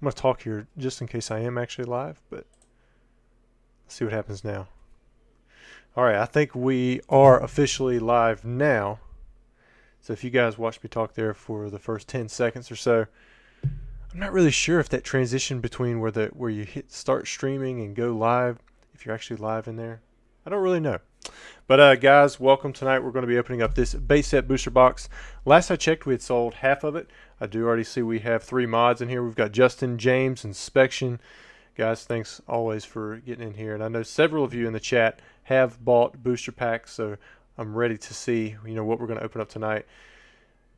I'm going to talk here just in case I am actually live, but let's see what happens now. All right, I think we are officially live now. So if you guys watched me talk there for the first 10 seconds or so, I'm not really sure if that transition between where you hit start streaming and go live, if you're actually live in there. I don't really know. But guys, welcome tonight. We're going to be opening up this base set booster box. Last I checked, we had sold half of it. I do already see we have 3 mods in here. We've got Justin, James, Inspection. Guys, thanks always for getting in here. And I know several of you in the chat have bought booster packs, so I'm ready to see what we're going to open up tonight.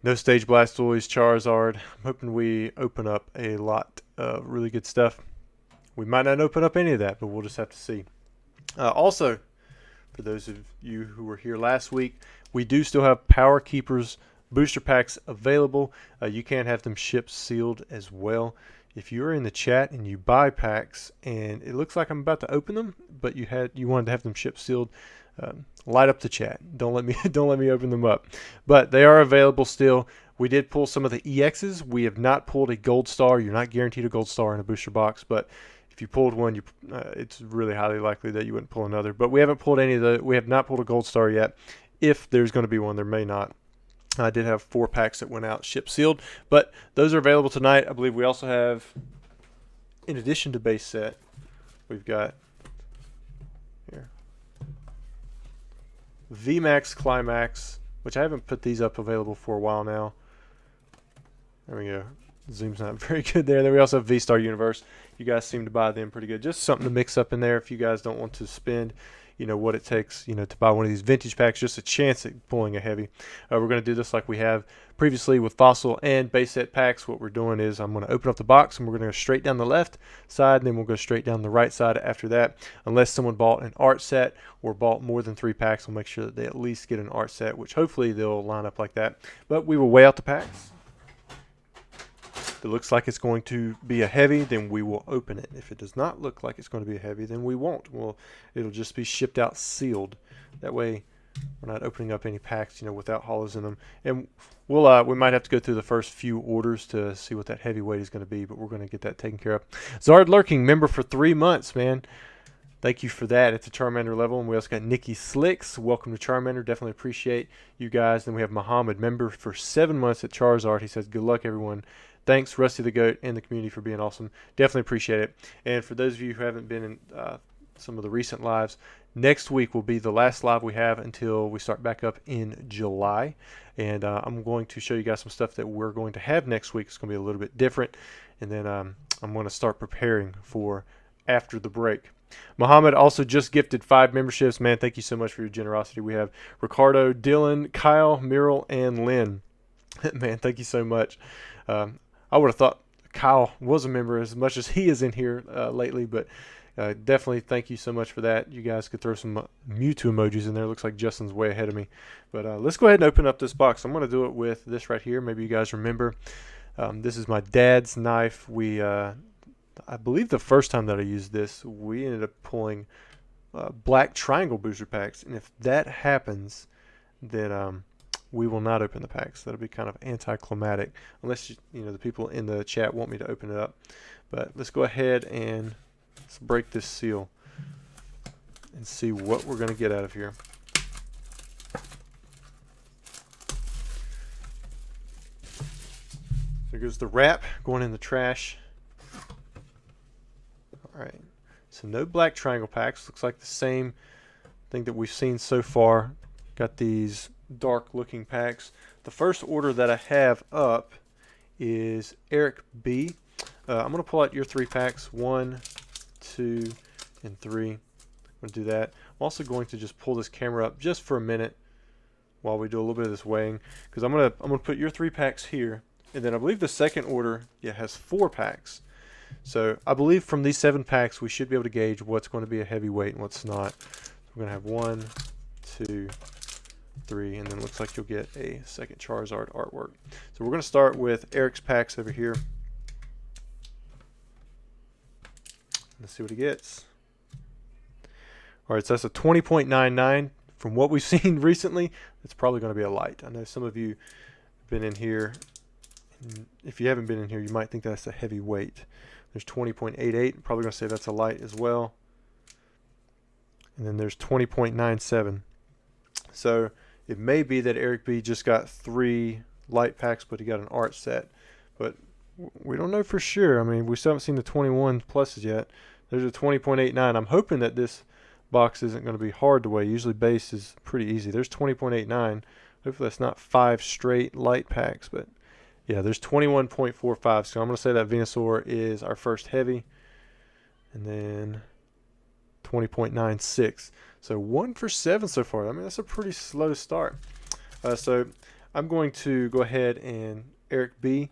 No Stage Blastoise, Charizard. I'm hoping we open up a lot of really good stuff. We might not open up any of that, but we'll just have to see. Also, for those of you who were here last week, we do still have Power Keepers booster packs available. You can have them shipped sealed as well. If you're in the chat and you buy packs and it looks like I'm about to open them, but you wanted to have them shipped sealed, light up the chat. Don't let me open them up. But they are available still. We did pull some of the EXs. We have not pulled a gold star. You're not guaranteed a gold star in a booster box, but if you pulled one, it's really highly likely that you wouldn't pull another. But we haven't pulled any of the. We have not pulled a gold star yet. If there's going to be one, there may not. I did have 4 packs that went out shipped sealed, but those are available tonight. I believe we also have, in addition to base set, we've got here VMAX Climax, which I haven't put these up available for a while now. There we go. Zoom's not very good there. Then we also have V-Star Universe. You guys seem to buy them pretty good. Just something to mix up in there if you guys don't want to spend what it takes to buy one of these vintage packs, just a chance at pulling a heavy. We're going to do this like we have previously with fossil and base set packs. What we're doing is I'm going to open up the box and we're going to go straight down the left side, and then we'll go straight down the right side after that. Unless someone bought an art set or bought more than 3 packs, we'll make sure that they at least get an art set, which hopefully they'll line up like that. But we will weigh out the packs. If it looks like it's going to be a heavy, then we will open it. If it does not look like it's going to be a heavy, then we won't. It'll just be shipped out sealed. That way we're not opening up any packs without hollows in them. And we might have to go through the first few orders to see what that heavyweight is going to be, but we're going to get that taken care of. Zard Lurking, member for 3 months, man. Thank you for that at the Charmander level. And we also got Nikki Slicks. Welcome to Charmander. Definitely appreciate you guys. Then we have Muhammad, member for 7 months at Charizard. He says, good luck, everyone. Thanks, Rusty the Goat, and the community for being awesome. Definitely appreciate it. And for those of you who haven't been in some of the recent lives, next week will be the last live we have until we start back up in July. And I'm going to show you guys some stuff that we're going to have next week. It's going to be a little bit different. And then I'm going to start preparing for after the break. Muhammad also just gifted 5 memberships. Man, thank you so much for your generosity. We have Ricardo, Dylan, Kyle, Muriel, and Lynn. Man, thank you so much. I would have thought Kyle was a member as much as he is in here lately, but definitely thank you so much for that. You guys could throw some Mewtwo emojis in there. Looks like Justin's way ahead of me. But let's go ahead and open up this box. I'm going to do it with this right here. Maybe you guys remember. This is my dad's knife. I believe the first time that I used this, we ended up pulling black triangle booster packs. And if that happens, then we will not open the packs. That'll be kind of anticlimactic, unless the people in the chat want me to open it up. But let's go ahead and let's break this seal and see what we're going to get out of here. There goes the wrap going in the trash. All right, so no black triangle packs. Looks like the same thing that we've seen so far. Got these dark looking packs. The first order that I have up is Eric B. I'm going to pull out your 3 packs, 1, 2, and 3. I'm going to do that. I'm also going to just pull this camera up just for a minute while we do a little bit of this weighing, because I'm going to put your 3 packs here, and then I believe the second order has 4 packs. So I believe from these 7 packs we should be able to gauge what's going to be a heavyweight and what's not. We're going to have 1, 2, 3, and then it looks like you'll get a second Charizard artwork. So we're going to start with Eric's packs over here. Let's see what he gets. All right, so that's a 20.99. From what we've seen recently, it's probably going to be a light. I know some of you have been in here If you haven't been in here, you might think that's a heavy weight. There's 20.88. Probably going to say that's a light as well. And then there's 20.97. So it may be that Eric B just got 3 light packs, but he got an art set. But we don't know for sure. I mean, we still haven't seen the 21 pluses yet. There's a 20.89. I'm hoping that this box isn't going to be hard to weigh. Usually base is pretty easy. There's 20.89. Hopefully that's not 5 straight light packs, but yeah, there's 21.45. So I'm going to say that Venusaur is our first heavy. And then 20.96. So 1 for 7 so far. I mean, that's a pretty slow start. So I'm going to go ahead and Eric B,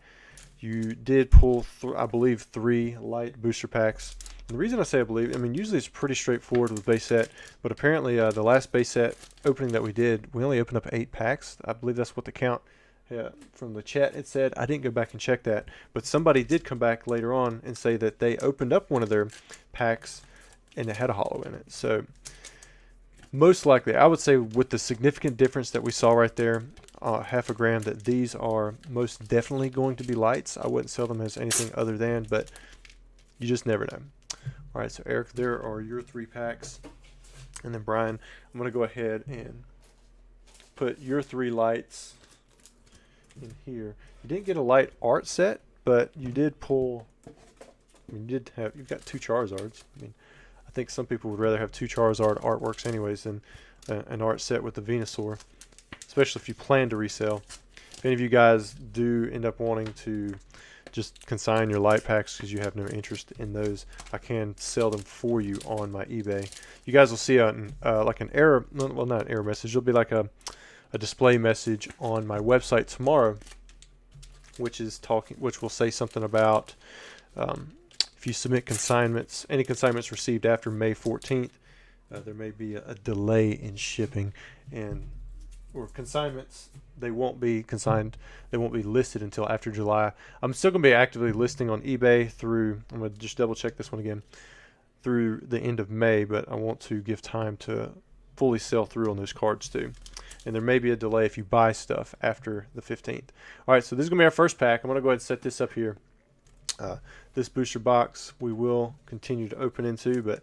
you did pull, I believe, 3 light booster packs. And the reason I say I believe, I mean, usually it's pretty straightforward with base set, but apparently the last base set opening that we did, we only opened up 8 packs. I believe that's what the count from the chat it said. I didn't go back and check that, but somebody did come back later on and say that they opened up one of their packs and it had a holo in it. So most likely, I would say with the significant difference that we saw right there, half a gram, that these are most definitely going to be lights. I wouldn't sell them as anything other than, but you just never know. All right, so Eric, there are your 3 packs. And then Brian, I'm going to go ahead and put your 3 lights in here. You didn't get a light art set, but you did pull, I mean, you've got 2 Charizards. I mean, I think some people would rather have 2 Charizard artworks anyways than an art set with the Venusaur, especially if you plan to resell. If any of you guys do end up wanting to just consign your light packs because you have no interest in those, I can sell them for you on my eBay. You guys will see like an error, well, not an error message, it'll be like a display message on my website tomorrow, which will say something about if you submit consignments, any consignments received after May 14th, there may be a delay in shipping, or consignments, they won't be consigned, they won't be listed until after July. I'm still going to be actively listing on eBay through, I'm going to just double check this one again, through the end of May, but I want to give time to fully sell through on those cards too. And there may be a delay if you buy stuff after the 15th. All right, so this is going to be our first pack. I'm going to go ahead and set this up here. This booster box we will continue to open into, but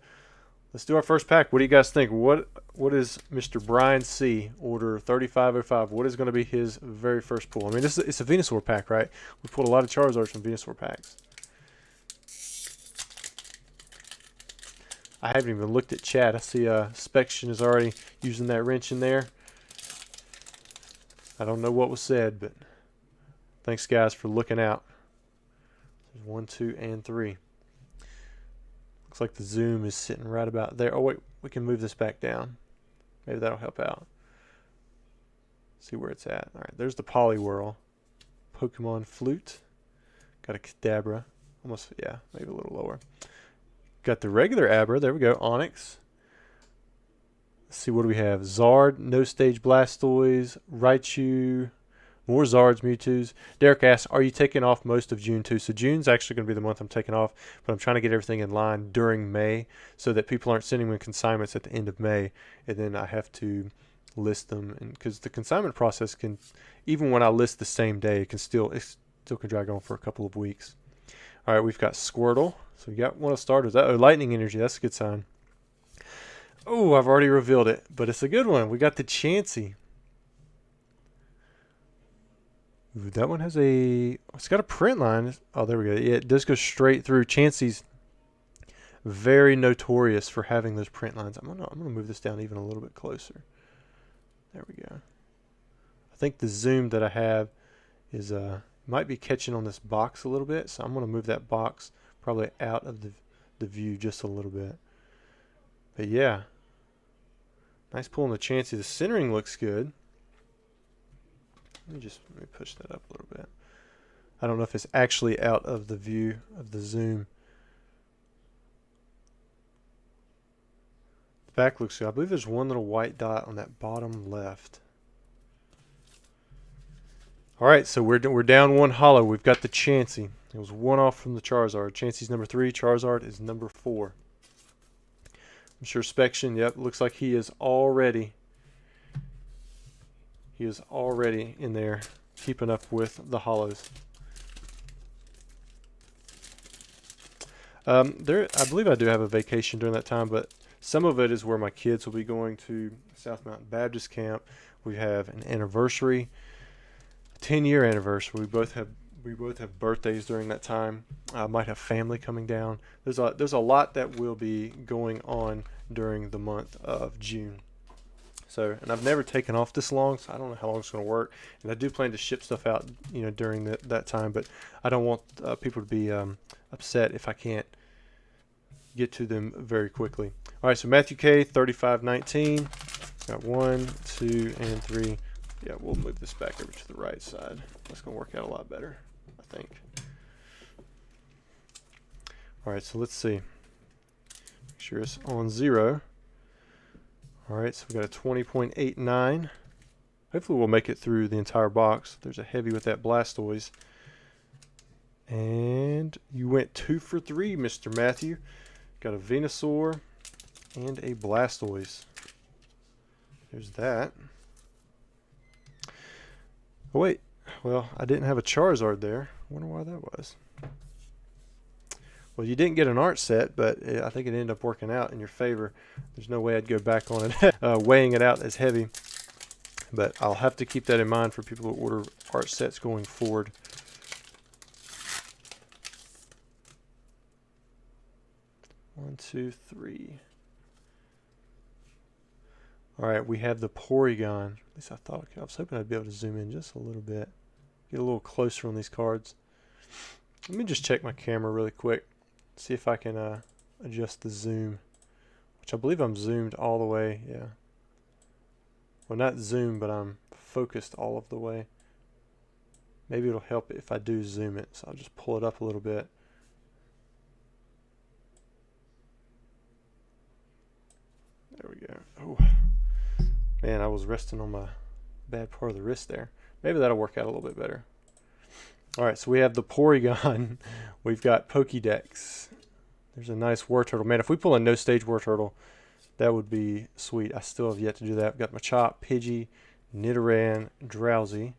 let's do our first pack. What do you guys think? What is Mr. Brian C, order 3505? What is going to be his very first pull? I mean, it's a Venusaur pack, right? We pulled a lot of Charizards from Venusaur packs. I haven't even looked at chat. I see Spection is already using that wrench in there. I don't know what was said, but thanks guys for looking out. There's 1, 2, and 3. Looks like the zoom is sitting right about there. Oh wait, we can move this back down. Maybe that'll help out. See where it's at. All right, there's the Poliwhirl. Pokemon Flute. Got a Kadabra. Almost, yeah, maybe a little lower. Got the regular Abra. There we go. Onyx. Let's see, what do we have? Zard, No Stage Blastoise, Raichu, more Zards, Mewtwo's. Derek asks, are you taking off most of June too? So June's actually going to be the month I'm taking off, but I'm trying to get everything in line during May so that people aren't sending me consignments at the end of May, and then I have to list them. And because the consignment process can, even when I list the same day, it still can drag on for a couple of weeks. All right, we've got Squirtle. So we got one of the starters. Oh, Lightning Energy. That's a good sign. Oh, I've already revealed it, but it's a good one. We got the Chansey. Ooh, that one has it's got a print line. Oh, there we go. Yeah, it does go straight through. Chansey's very notorious for having those print lines. I'm gonna move this down even a little bit closer. There we go. I think the zoom that I have is might be catching on this box a little bit, so I'm gonna move that box probably out of the view just a little bit. But yeah, nice pull on the Chansey. The centering looks good. Let me push that up a little bit. I don't know if it's actually out of the view of the zoom. The back looks good. I believe there's one little white dot on that bottom left. All right, so we're down one holo. We've got the Chansey. It was one off from the Charizard. Chansey's number 3. Charizard is number 4. I'm sure Spection, yep, looks like he is already in there keeping up with the holos. I believe I do have a vacation during that time, but some of it is where my kids will be going to South Mountain Baptist Camp. We have an anniversary, 10-year anniversary. We both have birthdays during that time. I might have family coming down. There's a lot that will be going on during the month of June. So, and I've never taken off this long, so I don't know how long it's going to work. And I do plan to ship stuff out, during that time, but I don't want people to be upset if I can't get to them very quickly. All right, so Matthew K, 35:19. Got 1, 2, and 3. Yeah, we'll move this back over to the right side. That's going to work out a lot better, I think. All right, so let's see. Make sure it's on 0. All right, so we got a 20.89. Hopefully we'll make it through the entire box. There's a heavy with that Blastoise. And you went 2 for 3, Mr. Matthew. Got a Venusaur and a Blastoise. There's that. Oh, wait. Well, I didn't have a Charizard there. I wonder why that was. Well, you didn't get an art set, but I think it ended up working out in your favor. There's no way I'd go back on it, weighing it out as heavy. But I'll have to keep that in mind for people who order art sets going forward. One, two, three. All right, we have the Porygon. At least I thought I was hoping I'd be able to zoom in just a little bit, get a little closer on these cards. Let me just check my camera really quick, see if I can adjust the zoom, which I believe I'm zoomed all the way. Yeah. Well, not zoomed, but I'm focused all of the way. Maybe it'll help if I do zoom it, so I'll just pull it up a little bit. There we go. Oh, man, I was resting on my bad part of the wrist there. Maybe that'll work out a little bit better. All right, so we have the Porygon. We've got Pokédex. There's a nice Wartortle. Man, if we pull a no-stage Wartortle, that would be sweet. I still have yet to do that. We've got Machop, Pidgey, Nidoran, Drowsy.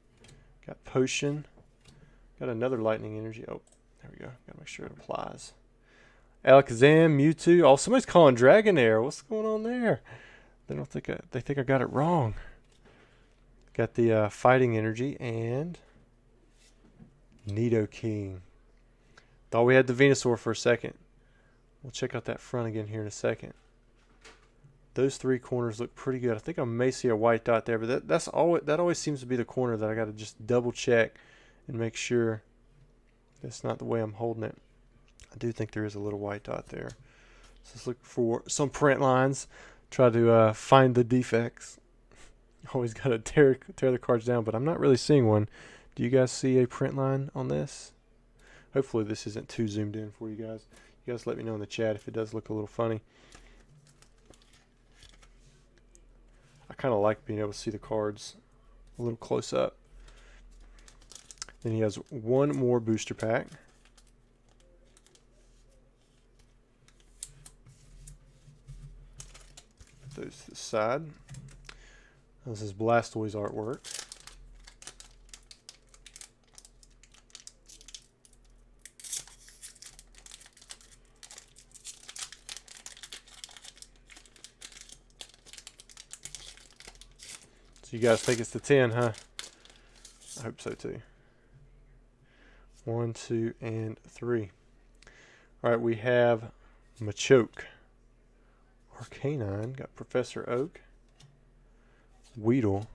Got Potion. Got another Lightning Energy. Oh, there we go. Got to make sure it applies. Alakazam, Mewtwo. Oh, somebody's calling Dragonair. What's going on there? They think I got it wrong. Got the Fighting Energy and Nidoking. Thought we had the Venusaur for a second. We'll check out that front again here in a second. Those 3 corners look pretty good. I think I may see a white dot there, but that always seems to be the corner that I got to just double check and make sure that's not the way I'm holding it. I do think there is a little white dot there. So let's look for some print lines. Try to find the defects. Always got to tear the cards down, but I'm not really seeing one. Do you guys see a print line on this? Hopefully this isn't too zoomed in for you guys. You guys let me know in the chat if it does look a little funny. I kind of like being able to see the cards a little close up. Then he has one more booster pack. Put those to the side. This is Blastoise artwork. So you guys think it's the 10, huh? I hope so too. 1, 2, and 3. All right, we have Machoke. Arcanine. Got Professor Oak. Weedle.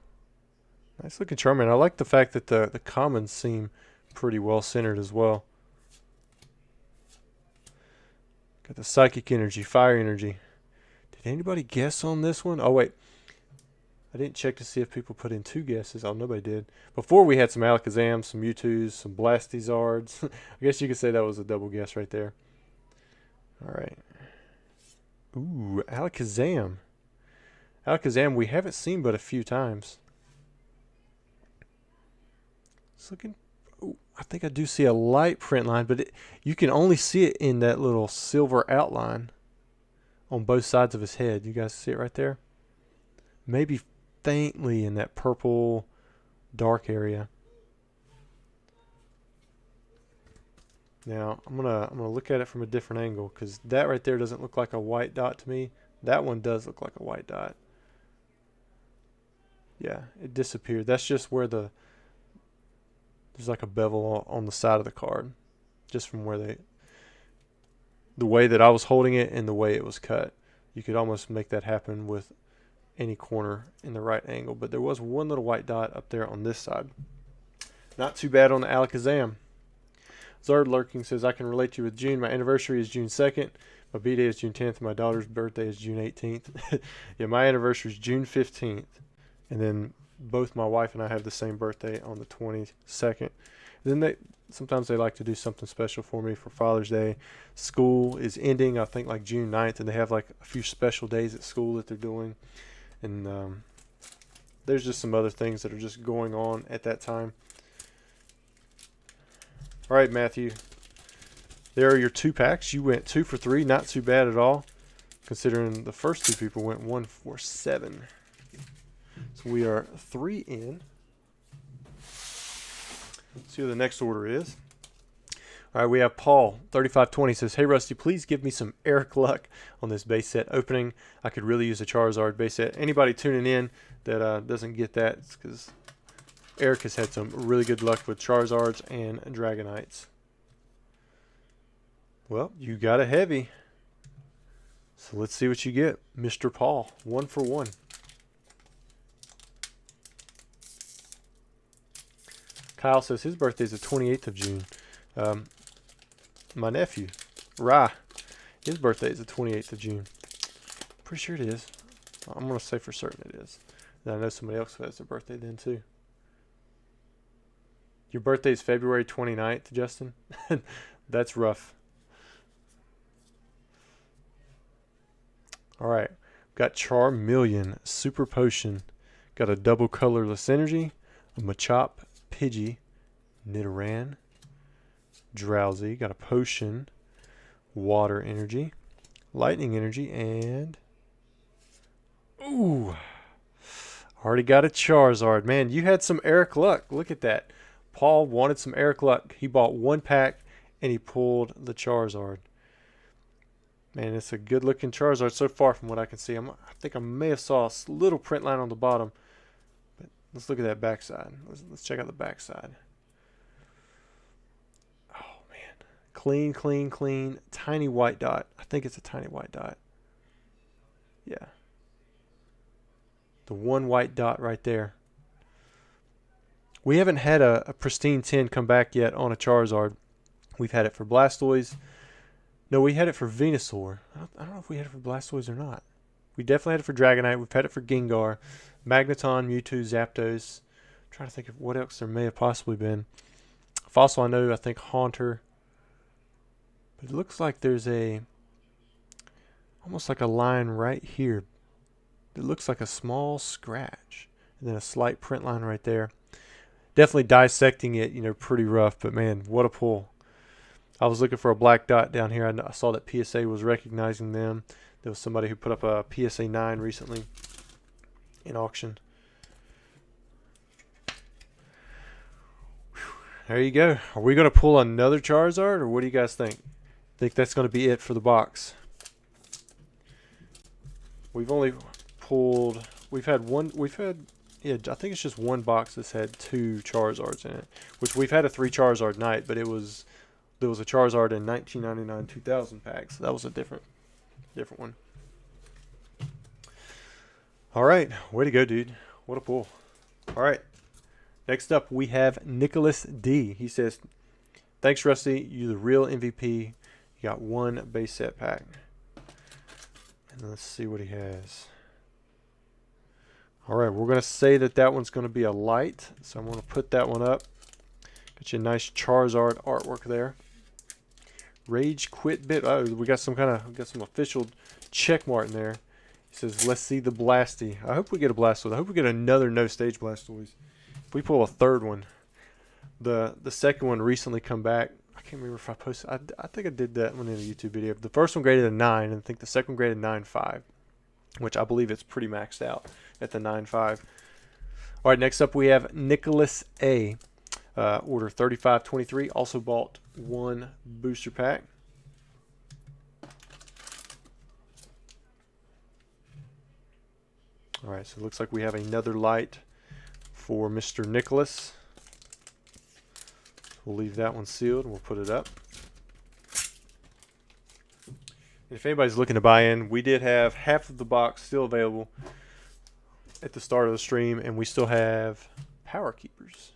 Nice looking Charmander. I like the fact that the commons seem pretty well centered as well. Got the Psychic Energy, Fire Energy. Did anybody guess on this one? Oh, wait. I didn't check to see if people put in 2 guesses. Oh, nobody did. Before we had some Alakazam, some Mewtwo's, some Blastizards. I guess you could say that was a double guess right there. All right. Ooh, Alakazam. Alakazam we haven't seen but a few times. It's looking... Ooh, I think I do see a light print line, but you can only see it in that little silver outline on both sides of his head. You guys see it right there? Maybe faintly in that purple dark area. Now I'm gonna look at it from a different angle, because that right there doesn't look like a white dot to me. That one does look like a white dot. Yeah, it disappeared. That's just where there's like a bevel on the side of the card, just from where the way that I was holding it and the way it was cut. You could almost make that happen with any corner in the right angle, but there was one little white dot up there on this side. Not too bad on the Alakazam. Zard Lurking says, I can relate to you with June. My anniversary is June 2nd. My B-Day is June 10th. My daughter's birthday is June 18th. Yeah, my anniversary is June 15th. And then both my wife and I have the same birthday on the 22nd. And then sometimes they like to do something special for me for Father's Day. School is ending, I think, like June 9th, and they have like a few special days at school that they're doing. And there's just some other things that are just going on at that time. All right, Matthew. There are your 2 packs. You went 2 for 3. Not too bad at all, considering the first 2 people went 1 for 7. So we are 3 in. Let's see what the next order is. All right, we have Paul, 3520, says, hey, Rusty, please give me some Eric luck on this base set opening. I could really use a Charizard base set. Anybody tuning in that doesn't get that, it's because Eric has had some really good luck with Charizards and Dragonites. Well, you got a heavy. So let's see what you get. Mr. Paul, 1 for 1. Kyle says his birthday is the 28th of June. My nephew, Ra, his birthday is the 28th of June. Pretty sure it is. I'm going to say for certain it is. And I know somebody else who has their birthday then too. Your birthday is February 29th, Justin? That's rough. All right. Got Charmeleon, Super Potion. Got a double colorless energy, a Machop, Pidgey, Nidoran, Drowsy. Got a Potion, Water Energy, Lightning Energy, and... Ooh! Already got a Charizard. Man, you had some Eric luck. Look at that. Paul wanted some Eric luck. He bought 1 pack, and he pulled the Charizard. Man, it's a good-looking Charizard so far from what I can see. I think I may have saw a little print line on the bottom. But let's look at that backside. Let's check out the backside. Oh, man. Clean, clean, clean. Tiny white dot. I think it's a tiny white dot. Yeah. The 1 white dot right there. We haven't had a pristine 10 come back yet on a Charizard. We've had it for Blastoise. No, we had it for Venusaur. I don't know if we had it for Blastoise or not. We definitely had it for Dragonite. We've had it for Gengar, Magneton, Mewtwo, Zapdos. I'm trying to think of what else there may have possibly been. Fossil, I think Haunter. But it looks like there's almost like a line right here. It looks like a small scratch. And then a slight print line right there. Definitely dissecting it, pretty rough. But man, what a pull. I was looking for a black dot down here. I saw that PSA was recognizing them. There was somebody who put up a PSA 9 recently in auction. Whew. There you go. Are we going to pull another Charizard, or what do you guys think? Think that's going to be it for the box? We've only pulled... Yeah, I think it's just 1 box that's had 2 Charizards in it. Which we've had a 3 Charizard night, but there was a Charizard in 1999-2000 packs. So that was a different one. All right, way to go, dude. What a pull. All right, next up we have Nicholas D. He says, thanks, Rusty. You're the real MVP. You got 1 base set pack. And let's see what he has. All right, we're going to say that one's going to be a light. So I'm going to put that one up. Got you a nice Charizard artwork there. Rage Quit Bit. Oh, we got some official check mark in there. He says, let's see the Blasty. I hope we get a Blastoise. I hope we get another no stage Blastoise. If we pull a 3rd one. The second one recently come back. I can't remember if I posted. I think I did that one in a YouTube video. The first one graded a 9, and I think the second one graded 9.5, which I believe it's pretty maxed out at the 9.5. All right, next up we have Nicholas A. Order 3523 also bought one booster pack. Alright, so it looks like we have another light for Mr. Nicholas. We'll leave that one sealed and we'll put it up. And if anybody's looking to buy in, we did have half of the box still available at the start of the stream, and we still have Power Keepers,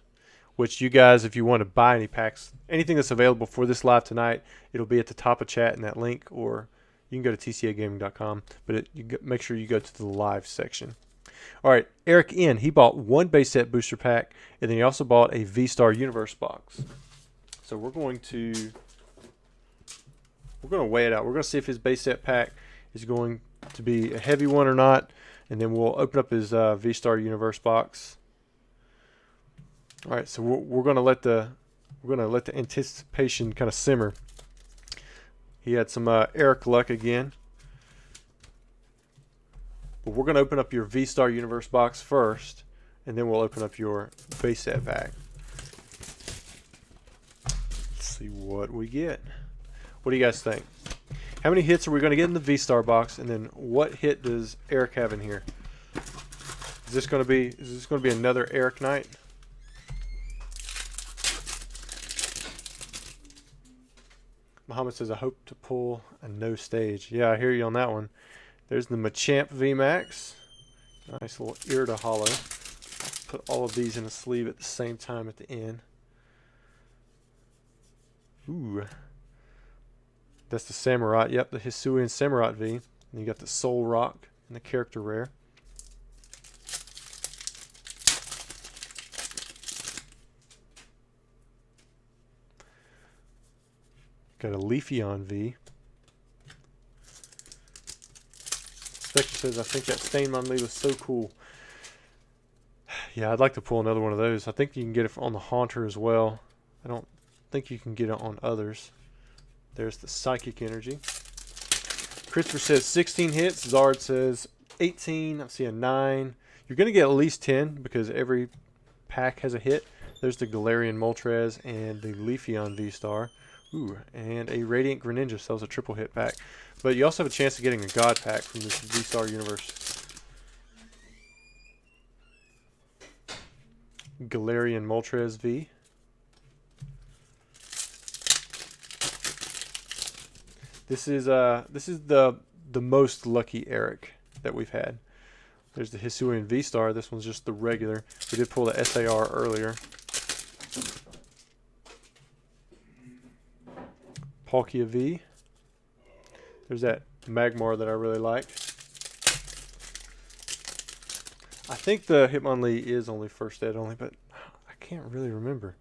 which you guys, if you want to buy any packs, anything that's available for this live tonight, it'll be at the top of chat in that link, or you can go to tcagaming.com, but make sure you go to the live section. All right, Eric N., he bought one base set booster pack, and then he also bought a V-Star Universe box. So we're going to weigh it out. We're going to see if his base set pack is going to be a heavy one or not, and then we'll open up his V-Star Universe box. All right, so we're going to let the anticipation kind of simmer. He had some Eric luck again. But we're going to open up your V-Star Universe box first, and then we'll open up your base set pack. Let's see what we get. What do you guys think? How many hits are we going to get in the V-Star box, and then what hit does Eric have in here? Is this going to be another Eric night? Muhammad says, I hope to pull a no stage. Yeah, I hear you on that one. There's the Machamp VMAX. Nice little ear to hollow. Put all of these in a sleeve at the same time at the end. Ooh. That's the Samurott. Yep, the Hisuian Samurott V. And you got the Soul Rock and the Character Rare. Got a Leafeon V. Spectre says, I think that Stainmon was so cool. Yeah, I'd like to pull another one of those. I think you can get it on the Haunter as well. I don't think you can get it on others. There's the Psychic Energy. Christopher says 16 hits. Zard says 18. I see a 9. You're going to get at least 10 because every pack has a hit. There's the Galarian Moltres and the Leafeon V-Star. Ooh, and a Radiant Greninja, so that was a triple hit pack. But you also have a chance of getting a God pack from this V-Star Universe. Galarian Moltres V. This is the most lucky Eric that we've had. There's the Hisuian V-Star. This one's just the regular. We did pull the SAR earlier. Palkia V. There's that Magmar that I really like. I think the Hitmonlee is only first ed only, but I can't really remember.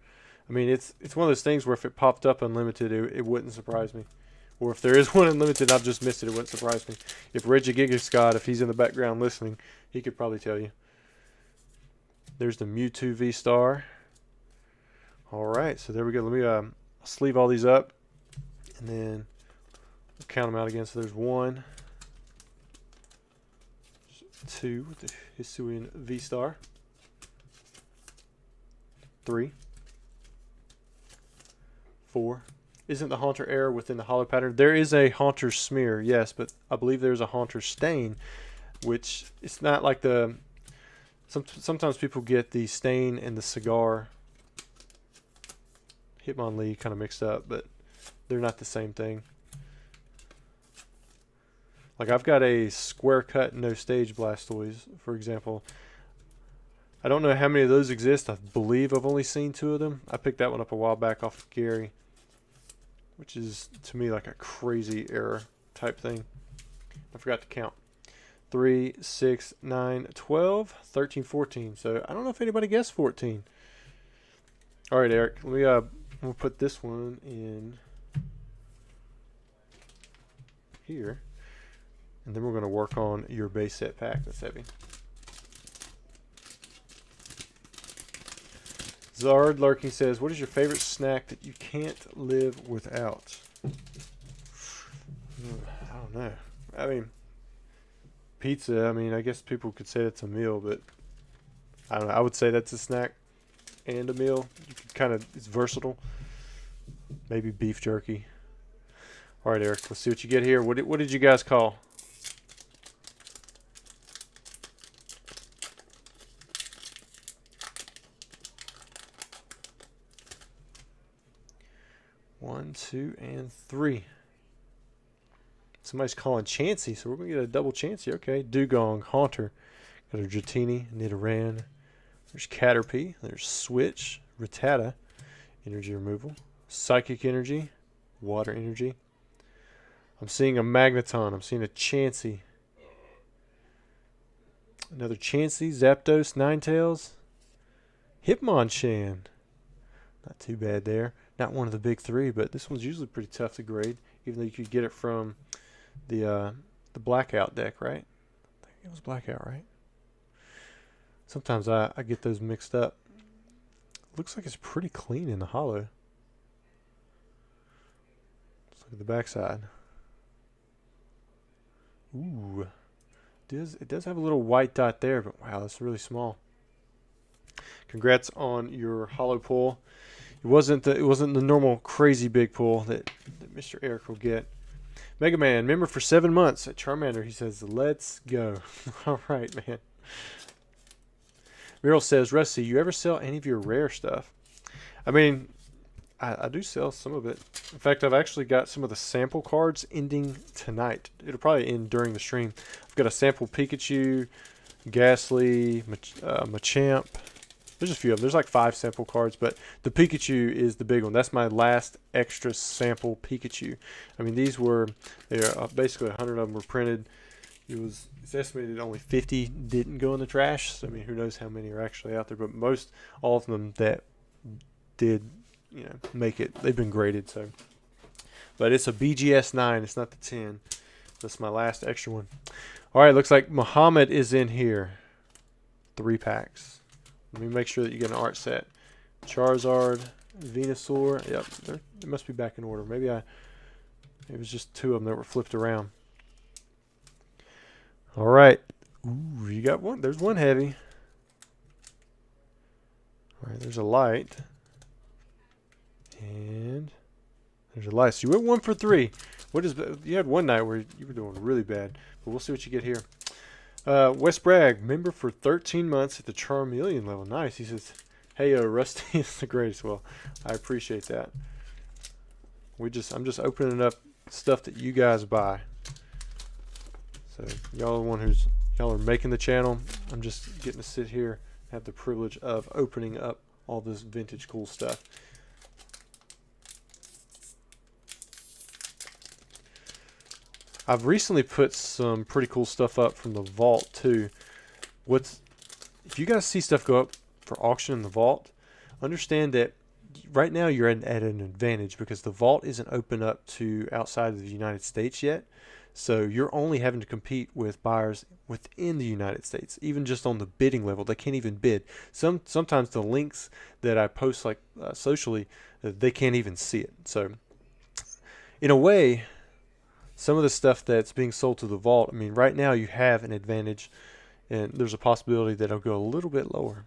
I mean, it's one of those things where if it popped up unlimited, it wouldn't surprise me. Or if there is one unlimited, I've just missed it, it wouldn't surprise me. If Regigigascott, if he's in the background listening, he could probably tell you. There's the Mewtwo V-Star. Alright, so there we go. Let me sleeve all these up. And then we'll count them out again. So there's 1, 2 with the Hisuian V-Star. 3, 4. Isn't the Haunter error within the hollow pattern? There is a Haunter smear, yes, but I believe there's a Haunter stain, which it's not like the... Sometimes people get the stain and the cigar Hitmonlee kind of mixed up, but they're not the same thing. Like I've got a square cut no stage Blastoise, for example. I don't know how many of those exist. I believe I've only seen 2 of them. I picked that one up a while back off of Gary, which is to me like a crazy error type thing. I forgot to count. 3, 6, 9, 12, 13, 14. So I don't know if anybody guessed 14. All right, Eric. We'll put this one in here, and then we're going to work on your base set pack that's heavy. Zard Lurking says, what is your favorite snack that you can't live without? I don't know. I mean, pizza, I mean, I guess people could say that's a meal, but I don't know. I would say that's a snack. and a meal. You can kind of, it's versatile. Maybe beef jerky. All right, Eric, let's see what you get here. What did you guys call? One, two, and three. Somebody's calling Chansey, so we're going to get a double Chansey. Okay, Dugong, Haunter. Got a Dratini, Nidoran. There's Caterpie. There's Switch, Rattata, energy removal. Psychic energy, water energy. I'm seeing a Magneton. I'm seeing a Chansey. Another Chansey, Zapdos, Ninetales. Hitmonchan. Not too bad there. Not one of the big three, but this one's usually pretty tough to grade, even though you could get it from the Blackout deck, right? I think it was Blackout, right? Sometimes I get those mixed up. Looks like it's pretty clean in the hollow. Let's look at the backside. Ooh. It does have a little white dot there, but wow, that's really small. Congrats on your hollow pull. It wasn't the normal crazy big pull that Mr. Eric will get. Mega Man, member for 7 months at Charmander. He says, let's go. All right, man. Muriel says, Rusty, you ever sell any of your rare stuff? I mean, I do sell some of it. In fact, I've actually got some of the sample cards ending tonight. It'll probably end during the stream. I've got a sample Pikachu, Ghastly, Machamp. There's a few of them. There's like 5 sample cards, but the Pikachu is the big one. That's my last extra sample Pikachu. I mean, they're basically 100 of them were printed. It's estimated only 50 didn't go in the trash. So, I mean, who knows how many are actually out there, but all of them that did, make it, they've been graded. So, but it's a BGS 9. It's not the 10. That's my last extra one. All right, looks like Muhammad is in here. 3 packs. Let me make sure that you get an art set. Charizard, Venusaur. Yep, they must be back in order. Maybe it was just 2 of them that were flipped around. All right. Ooh, you got one. There's one heavy. All right, there's a light. And there's a light. So you went 1 for 3. You had one night where you were doing really bad, but we'll see what you get here. Wes Bragg, member for 13 months at the Charmeleon level. Nice. He says, hey, Rusty is the greatest. Well, I appreciate that. I'm just opening up stuff that you guys buy. So y'all are making the channel. I'm just getting to sit here, have the privilege of opening up all this vintage cool stuff. I've recently put some pretty cool stuff up from the vault too. If you guys see stuff go up for auction in the vault, understand that right now you're at an advantage because the vault isn't open up to outside of the United States yet. So you're only having to compete with buyers within the United States, even just on the bidding level. They can't even bid. Sometimes the links that I post like socially, they can't even see it. So in a way, some of the stuff that's being sold to the vault, I mean, right now you have an advantage, and there's a possibility that it'll go a little bit lower.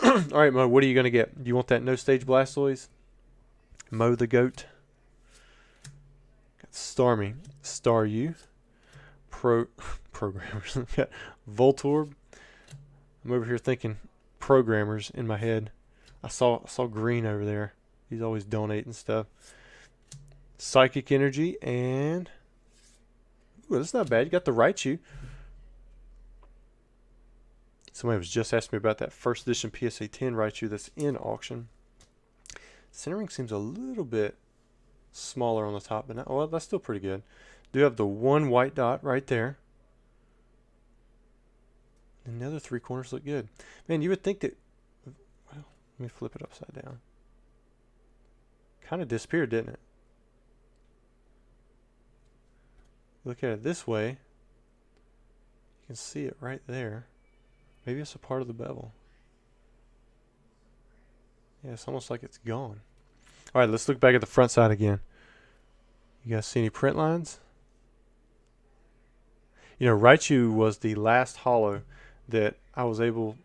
All right, Mo, what are you going to get? Do you want that no-stage Blastoise? Mo the Goat? Got Starmie, Staryu, Programmers. Got Voltorb. I'm over here thinking programmers in my head. I saw Green over there. He's always donating stuff. Psychic Energy and... Ooh, that's not bad. You got the Raichu. Somebody was just asking me about that first edition PSA 10 Raichu that's in auction. Centering seems a little bit smaller on the top, but well, that's still pretty good. Do have the 1 white dot right there. And the other 3 corners look good. Man, you would think that... Well, let me flip it upside down. Kind of disappeared, didn't it? Look at it this way, you can see it right there. Maybe it's a part of the bevel. Yeah, it's almost like it's gone. All right, let's look back at the front side again. You guys see any print lines? Raichu was the last holo that I was able...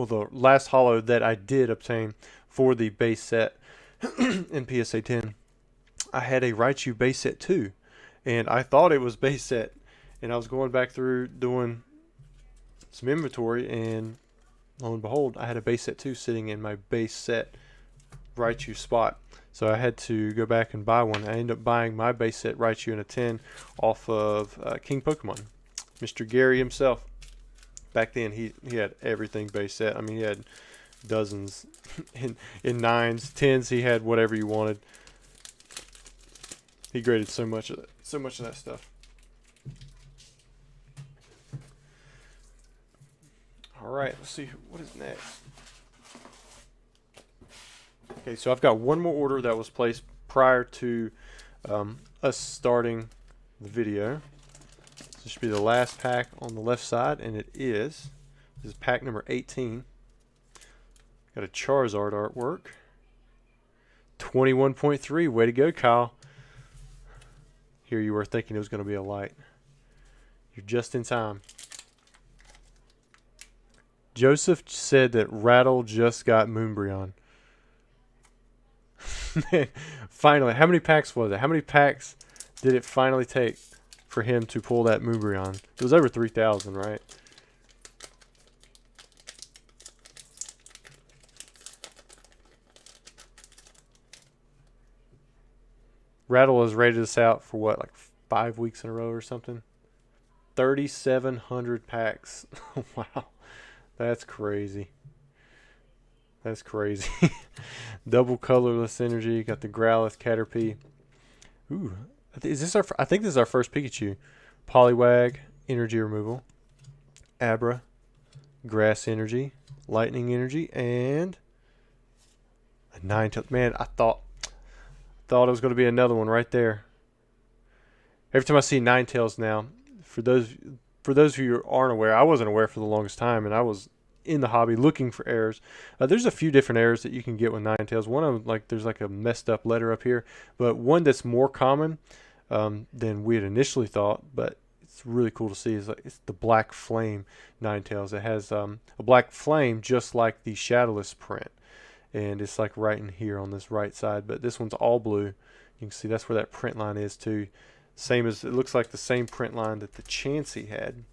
the last holo that I did obtain for the base set in PSA 10, I had a Raichu base set too, and I thought it was base set, and I was going back through doing some inventory, and lo and behold, I had a base set 2 sitting in my base set Raichu spot. So I had to go back and buy one. I ended up buying my base set Raichu in a 10 off of King Pokemon, Mr. Gary himself. Back then, he had everything base set. I mean, he had dozens in 9s, 10s. He had whatever you wanted. He graded so much of that stuff. All right, let's see what is next. Okay, so I've got one more order that was placed prior to us starting the video. This should be the last pack on the left side, and it is. This is pack number 18. Got a Charizard artwork. 21.3. Way to go, Kyle. Here you were thinking it was going to be a light. You're just in time. Joseph said that Rattle just got Moonbreon. Finally, how many packs was it? How many packs did it finally take for him to pull that Moonbreon? It was over 3,000, right? Rattle has rated us out for what, like 5 weeks in a row or something? 3,700 packs. Wow, that's crazy. That's crazy. Double colorless energy. Got the Growlithe, Caterpie. Ooh, is this our? I think this is our first Pikachu. Poliwag, energy removal. Abra, grass energy, lightning energy, and a Ninetales. Man, I thought it was going to be another one right there. Every time I see Ninetales now, for those of you who aren't aware, I wasn't aware for the longest time, and I was in the hobby looking for errors. There's a few different errors that you can get with Ninetales. One of them, like, there's like a messed up letter up here, but one that's more common than we had initially thought, but it's really cool to see, is like it's the Black Flame Ninetales. It has a black flame just like the Shadowless print, and it's like right in here on this right side, but this one's all blue. You can see that's where that print line is too. Same as, it looks like the same print line that the Chansey had.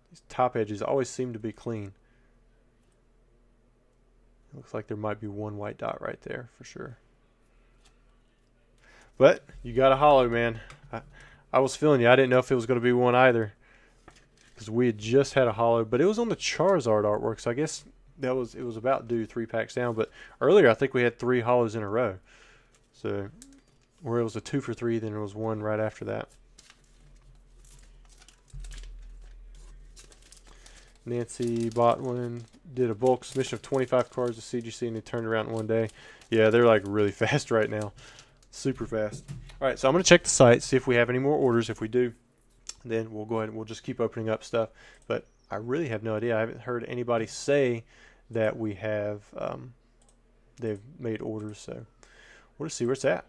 These top edges always seem to be clean. It looks like there might be one white dot right there for sure. But you got a holo, man. I was feeling you. I didn't know if it was going to be one either, because we had just had a holo, but it was on the Charizard artwork, so I guess it was about due 3 packs down. But earlier I think we had 3 holos in a row, so where it was a 2 for 3, then it was one right after that. Nancy bought one, did a bulk submission of 25 cards to CGC, and they turned around in one day. Yeah, they're like really fast right now, super fast. All right, so I'm gonna check the site, see if we have any more orders. If we do, then we'll go ahead and we'll just keep opening up stuff. But I really have no idea. I haven't heard anybody say that we have they've made orders, so we'll just see where it's at.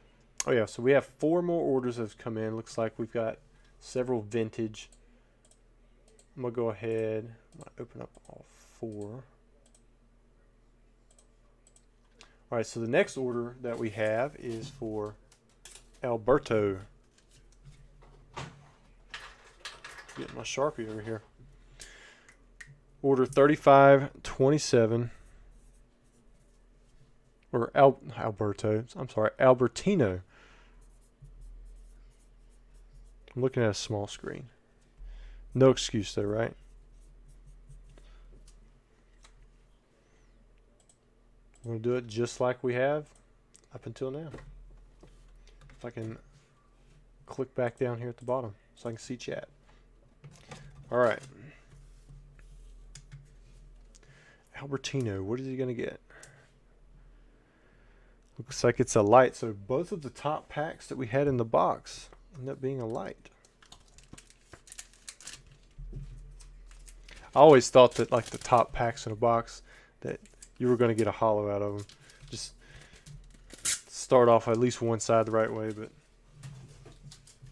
Oh yeah, so we have 4 more orders that have come in. Looks like we've got several vintage. I'm gonna go ahead, I'm gonna open up all 4. All right, so the next order that we have is for Alberto. Get my Sharpie over here. Order 3527, or Alberto. I'm sorry, Albertino. I'm looking at a small screen. No excuse though, right? I'm going to do it just like we have up until now. If I can click back down here at the bottom so I can see chat. All right. Albertino, what is he going to get? Looks like it's a light. So both of the top packs that we had in the box end up being a light. I always thought that, like, the top packs in a box, that you were going to get a holo out of them. Just start off at least one side the right way, but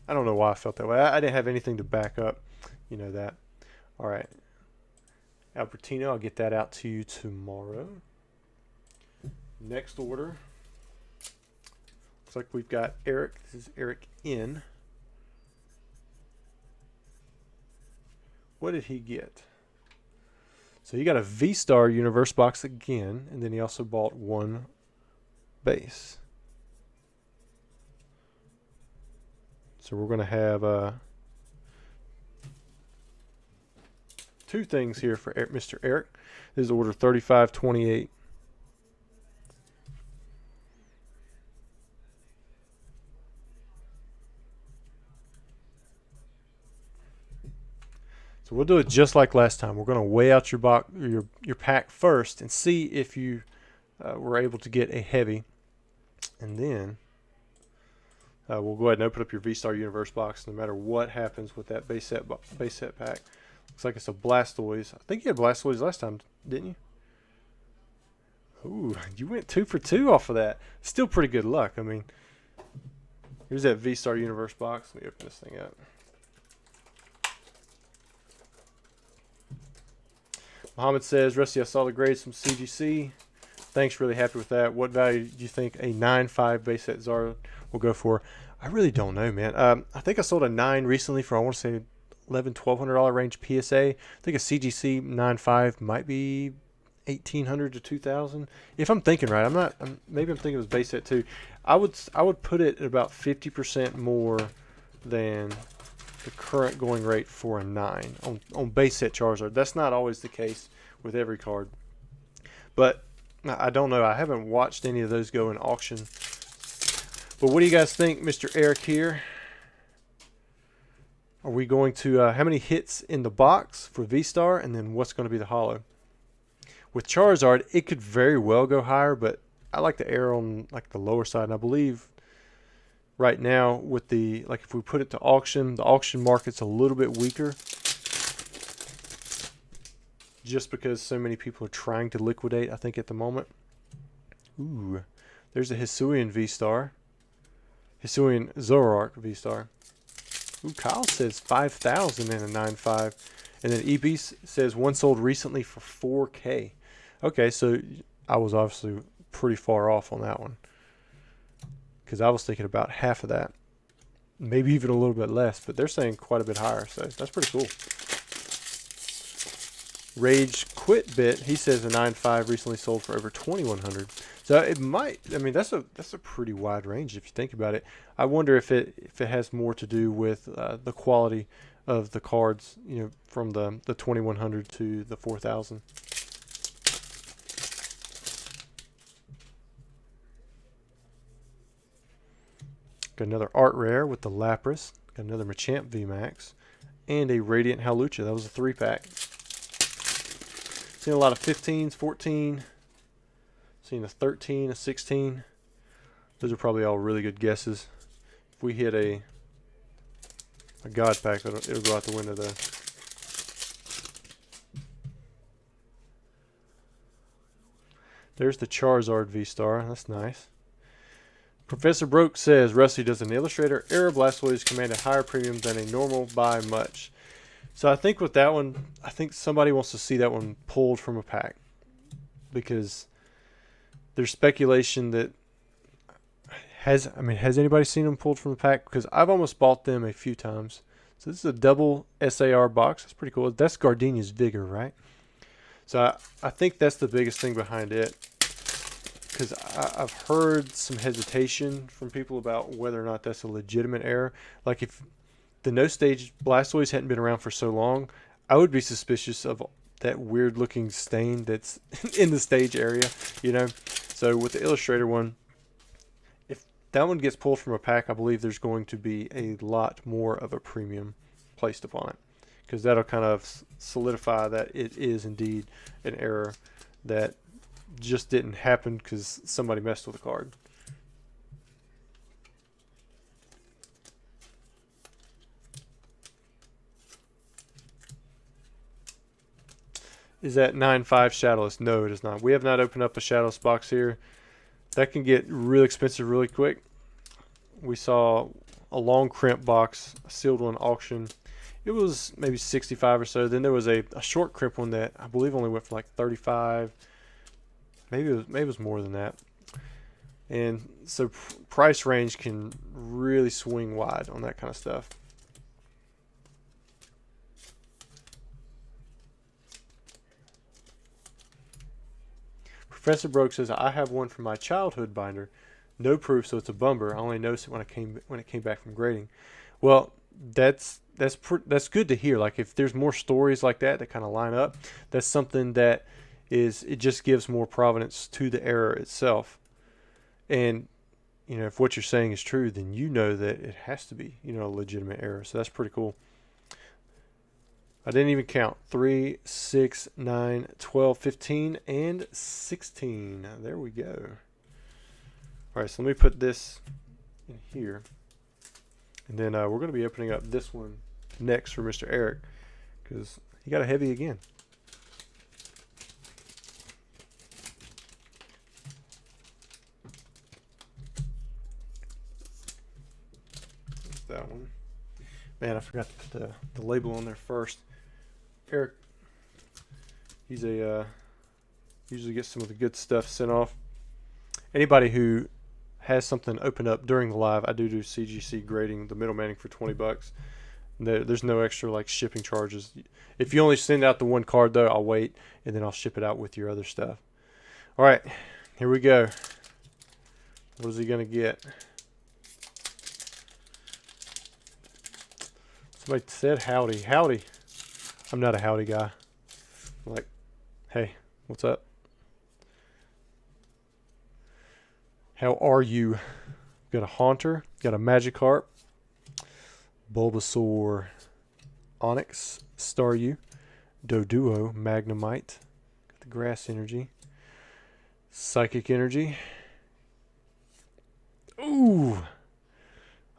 I don't know why I felt that way. I didn't have anything to back up, that. All right. Albertino, I'll get that out to you tomorrow. Next order. Looks like we've got Eric. This is Eric N. What did he get? So he got a V-Star Universe box again, and then he also bought one base. So we're going to have two things here for Mr. Eric. This is order 3528. So we'll do it just like last time. We're going to weigh out your box, your pack first, and see if you were able to get a heavy, and then we'll go ahead and open up your V-Star Universe box. No matter what happens with that base set pack, looks like it's a Blastoise. I think you had Blastoise last time, didn't you? Ooh, you went 2 for 2 off of that. Still pretty good luck. I mean, here's that V-Star Universe box. Let me open this thing up. Muhammad says, Rusty, I saw the grades from CGC. Thanks, really happy with that. What value do you think a 9.5 base set Zard will go for? I really don't know, man. I think I sold a 9 recently for, I want to say, $1,100-$1,200 range PSA. I think a CGC 9.5 might be $1,800 to $2,000. If I'm thinking right, maybe I'm thinking it was base set too. I would put it at about 50% more than the current going rate for a 9 on base set Charizard. That's not always the case with every card, but I don't know. I haven't watched any of those go in auction. But what do you guys think, Mr. Eric here? Are we going to how many hits in the box for V-Star, and then what's going to be the holo? With Charizard, it could very well go higher, but I like to err on like the lower side, and I believe right now with the, like, if we put it to auction, the auction market's a little bit weaker just because so many people are trying to liquidate, I think, at the moment. Ooh, there's a Hisuian V-Star. Hisuian Zoroark V-Star. Ooh, Kyle says 5,000 and a 9.5. And then EB says one sold recently for 4K. Okay, so I was obviously pretty far off on that one, because I was thinking about half of that, maybe even a little bit less, but they're saying quite a bit higher, so that's pretty cool. Rage Quit Bit, he says a 9.5 recently sold for over 2,100. So it might, I mean, that's a pretty wide range if you think about it. I wonder if it has more to do with the quality of the cards, from the 2,100 to the 4,000. Got another Art Rare with the Lapras. Got another Machamp VMAX. And a Radiant Hawlucha. That was a 3-pack. Seen a lot of 15s, 14. Seen a 13, a 16. Those are probably all really good guesses. If we hit a God pack, it'll go out the window though. There's the Charizard V-Star. That's nice. Professor Broke says, Rusty, does an Illustrator Era Blastoise command a higher premium than a normal by much? So I think with that one, I think somebody wants to see that one pulled from a pack, because there's speculation that has anybody seen them pulled from the pack? Because I've almost bought them a few times. So this is a double SAR box. That's pretty cool. That's Gardenia's Vigor, right? So I think that's the biggest thing behind it, because I've heard some hesitation from people about whether or not that's a legitimate error. Like, if the no-stage Blastoise hadn't been around for so long, I would be suspicious of that weird-looking stain that's in the stage area, So with the Illustrator one, if that one gets pulled from a pack, I believe there's going to be a lot more of a premium placed upon it, because that'll kind of solidify that it is indeed an error that just didn't happen because somebody messed with the card. Is that 9.5 Shadowless? No, it is not. We have not opened up a Shadowless box here. That can get real expensive really quick. We saw a long crimp box, a sealed one auction. It was maybe 65 or so. Then there was a short crimp one that I believe only went for like 35. Maybe it was more than that. And so price range can really swing wide on that kind of stuff. Professor Broke says, I have one from my childhood binder. No proof, so it's a bumper. I only noticed it when it came back from grading. Well, that's good to hear. Like if there's more stories like that kind of line up, that's something that it just gives more provenance to the error itself. And if what you're saying is true, then you know that it has to be a legitimate error. So that's pretty cool. I didn't even count. 3, 6, 9, 12, 15, and 16. There we go. All right, so let me put this in here. And then we're going to be opening up this one next for Mr. Eric, because he got a heavy again. There's that one. Man, I forgot to put the label on there first. Eric, he's usually gets some of the good stuff sent off. Anybody who has something open up during the live, I do CGC grading, the middlemaning for $20. There's no extra like shipping charges. If you only send out the one card though, I'll wait and then I'll ship it out with your other stuff. All right, here we go. What is he gonna get? Somebody said howdy. Howdy. I'm not a howdy guy. I'm like, hey, what's up? How are you? Got a Haunter, got a Magikarp, Bulbasaur, Onyx, Staryu, Doduo, Magnemite, got the Grass Energy, Psychic Energy. Ooh!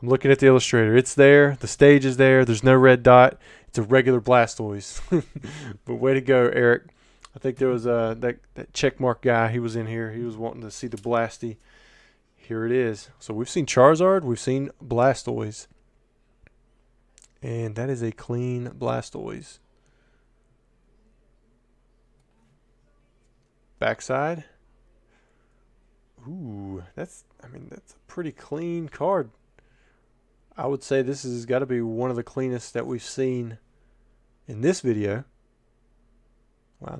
I'm looking at the illustrator. It's there. The stage is there. There's no red dot. It's a regular Blastoise. But way to go, Eric. I think there was that checkmark guy. He was in here. He was wanting to see the Blasty. Here it is. So we've seen Charizard. We've seen Blastoise. And that is a clean Blastoise. Backside. Ooh, that's a pretty clean card. I would say this has got to be one of the cleanest that we've seen in this video. Wow,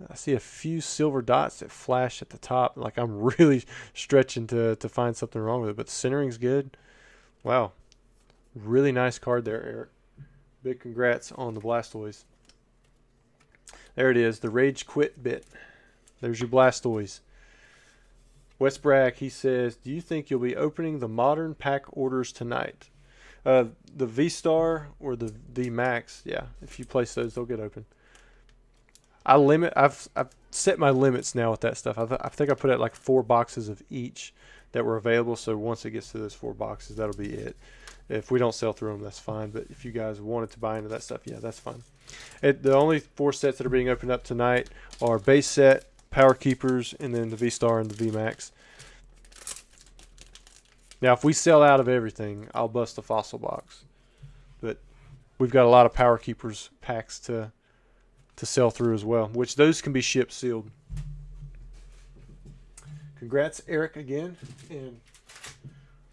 I see a few silver dots that flash at the top. Like I'm really stretching to find something wrong with it, but the centering's good. Wow, really nice card there, Eric. Big congrats on the Blastoise. There it is, the Rage Quit bit. There's your Blastoise. Wes Bragg, he says, do you think you'll be opening the modern pack orders tonight? The V-Star or the V-Max, yeah. If you place those, they'll get open. I've set my limits now with that stuff. I think I put out like 4 boxes of each that were available. So once it gets to those 4 boxes, that'll be it. If we don't sell through them, that's fine. But if you guys wanted to buy into that stuff, yeah, that's fine. The only 4 sets that are being opened up tonight are base set, Power Keepers, and then the V-Star and the V-Max. Now, if we sell out of everything, I'll bust a fossil box. But we've got a lot of Power Keepers packs to sell through as well, which those can be shipped sealed. Congrats, Eric, again. And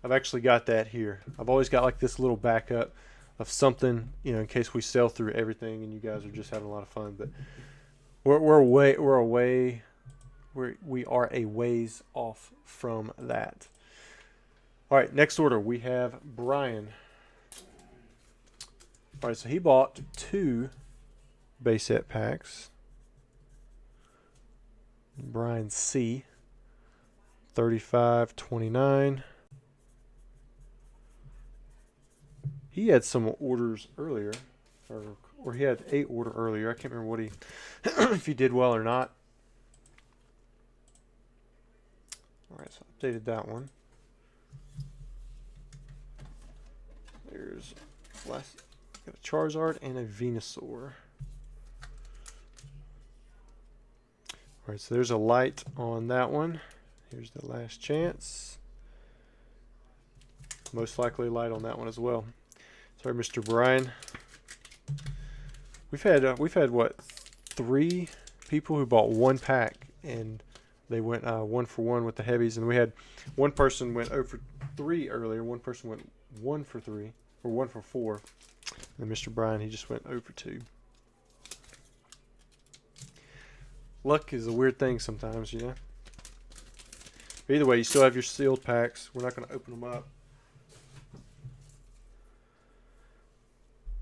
I've actually got that here. I've always got like this little backup of something, in case we sell through everything and you guys are just having a lot of fun. But we are a ways off from that. All right, next order we have Brian. All right, so he bought 2 base set packs. Brian C. 35.29. He had some orders earlier, or he had a order earlier. I can't remember what if he did well or not. All right, so I updated that one. There's got a Charizard and a Venusaur. All right, so there's a light on that one. Here's the last chance. Most likely light on that one as well. Sorry, Mr. Brian. We've had what, 3 people who bought 1 pack and they went 1 for 1 with the heavies, and we had one person went 0 for 3 earlier. One person went 1 for 3 or 1 for 4, and Mr. Brian, he just went 0 for 2. Luck is a weird thing sometimes, you know. But either way, you still have your sealed packs. We're not going to open them up.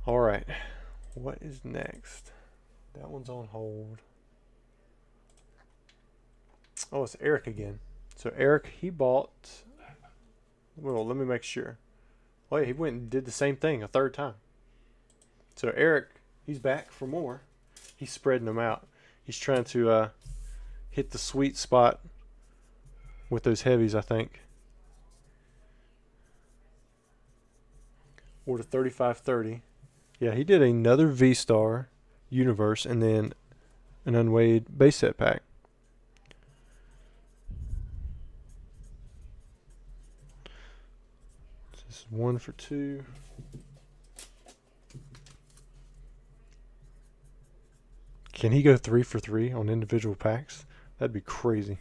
All right, what is next? That one's on hold. Oh, it's Eric again. So Eric, he bought. Well, let me make sure. Oh, yeah, he went and did the same thing a 3rd time. So Eric, he's back for more. He's spreading them out. He's trying to hit the sweet spot with those heavies, I think. Order 3530. Yeah, he did another V-Star Universe and then an unweighed base set pack. This is 1 for 2. Can he go 3 for 3 on individual packs? That'd be crazy.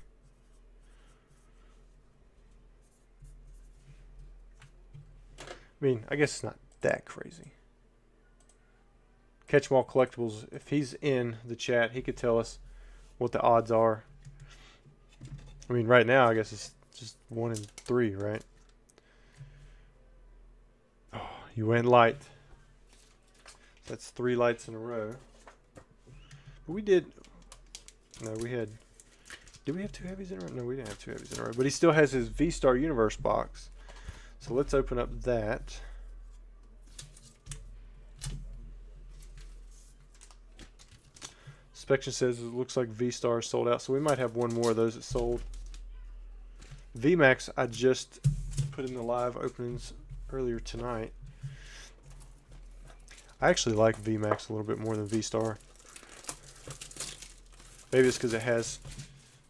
I mean, I guess it's not that crazy. Catch 'em all collectibles. If he's in the chat, he could tell us what the odds are. I mean, right now, I guess it's just 1 in 3, right? Oh, you went light. That's 3 lights in a row. But we did. No, we had. Did we have 2 heavies in a row? No, we didn't have 2 heavies in a row. But he still has his V-Star Universe box. So let's open up that. Inspection says it looks like V-Star is sold out, so we might have one more of those that sold. VMAX, I just put in the live openings earlier tonight. I actually like VMAX a little bit more than V-Star. Maybe it's because it has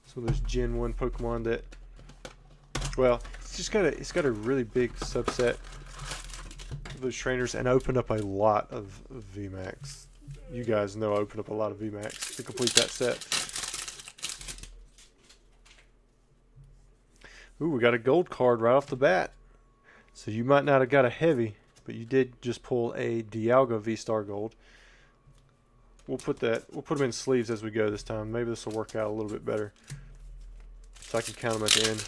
some of those Gen 1 Pokemon that, well, it's got a really big subset of those trainers, and I opened up a lot of VMAX. You guys know I opened up a lot of VMAX to complete that set. Ooh, we got a gold card right off the bat. So you might not have got a heavy, but you did just pull a Dialga V-Star Gold. We'll put them in sleeves as we go this time. Maybe this will work out a little bit better, so I can count them at the end.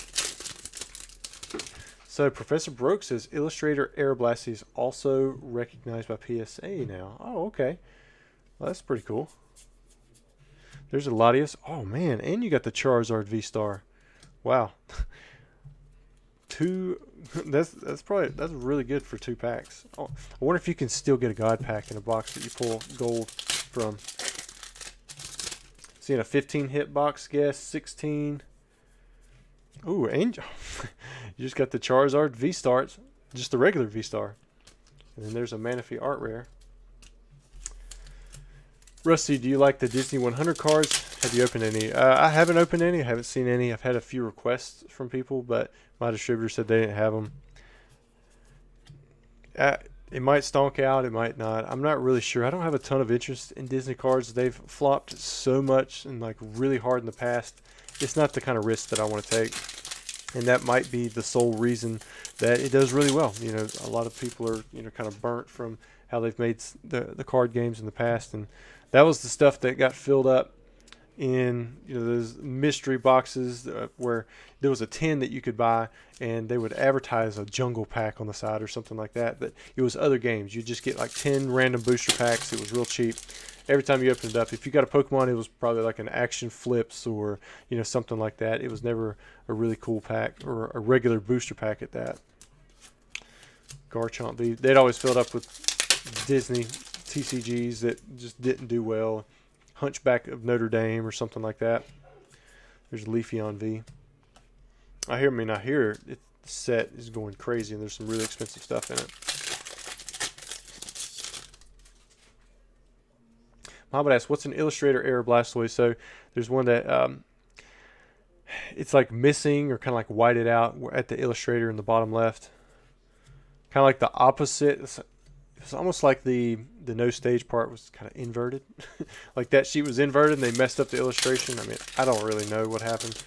So Professor Broke says Illustrator Aeroblast is also recognized by PSA now. Oh, okay. Well, that's pretty cool. There's a Latios. Oh man, and you got the Charizard V-Star. Wow. 2. That's really good for 2 packs. Oh, I wonder if you can still get a God pack in a box that you pull gold from. Seeing a 15 hit box guess, 16. Ooh, Angel. You just got the Charizard V-Star, just the regular V-Star. And then there's a Manaphy Art Rare. Rusty, do you like the Disney 100 cards? Have you opened any? I haven't opened any. I haven't seen any. I've had a few requests from people, but my distributor said they didn't have them. It might stonk out. It might not. I'm not really sure. I don't have a ton of interest in Disney cards. They've flopped so much and like really hard in the past. It's not the kind of risk that I want to take. And that might be the sole reason that it does really well. You know, a lot of people are, you know, kind of burnt from how they've made the card games in the past, and that was the stuff that got filled up in, you know, those mystery boxes where there was a 10 that you could buy, and they would advertise a jungle pack on the side or something like that. But it was other games. You just get like 10 random booster packs. It was real cheap. Every time you opened it up, if you got a Pokemon, it was probably like an Action Flips or, you know, something like that. It was never a really cool pack or a regular booster pack at that. Garchomp V. They'd always filled up with Disney TCGs that just didn't do well. Hunchback of Notre Dame or something like that. There's Leafeon V. I hear it, the set is going crazy, and there's some really expensive stuff in it. Mohammed asks, what's an Illustrator Air Blastoise? So there's one that it's like missing or kind of like whited out at the Illustrator in the bottom left. kind of like the opposite. It's almost like the no stage part was kind of inverted. Like that sheet was inverted and they messed up the illustration. I mean, I don't really know what happened.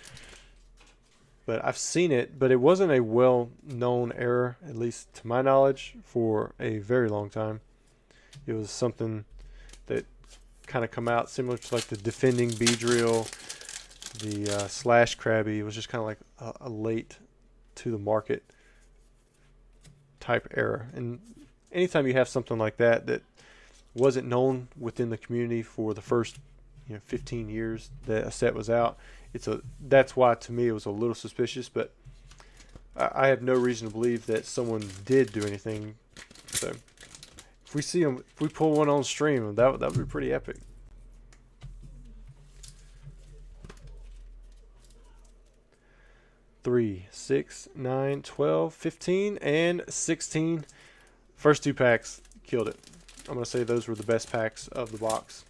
But I've seen it, but it wasn't a well-known error, at least to my knowledge, for a very long time. It was something that kind of come out similar to like the defending Beedrill, the slash Krabby. It was just kind of like a late to the market type error. And anytime you have something like that that wasn't known within the community for the first 15 years that a set was out, that's why to me it was a little suspicious. But I have no reason to believe that someone did do anything. So if we see them, if we pull one on stream, that would be pretty epic. Three, 6, 9, 12, 15, and 16. First 2 packs killed it. I'm going to say those were the best packs of the box.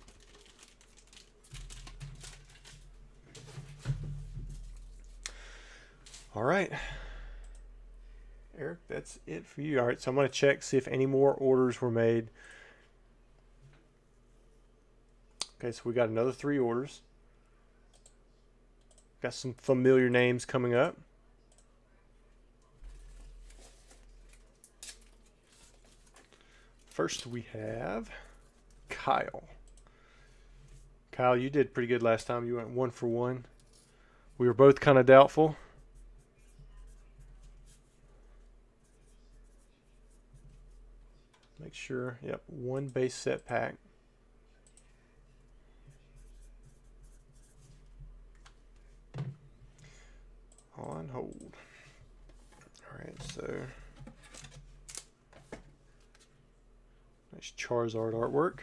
All right. Eric, that's it for you. All right, so I'm going to check, see if any more orders were made. Okay, so we got another 3 orders. Got some familiar names coming up. First we have Kyle. Kyle, you did pretty good last time. You went 1 for 1. We were both kind of doubtful. Make sure, yep, 1 base set pack. On hold. All right, so nice Charizard artwork.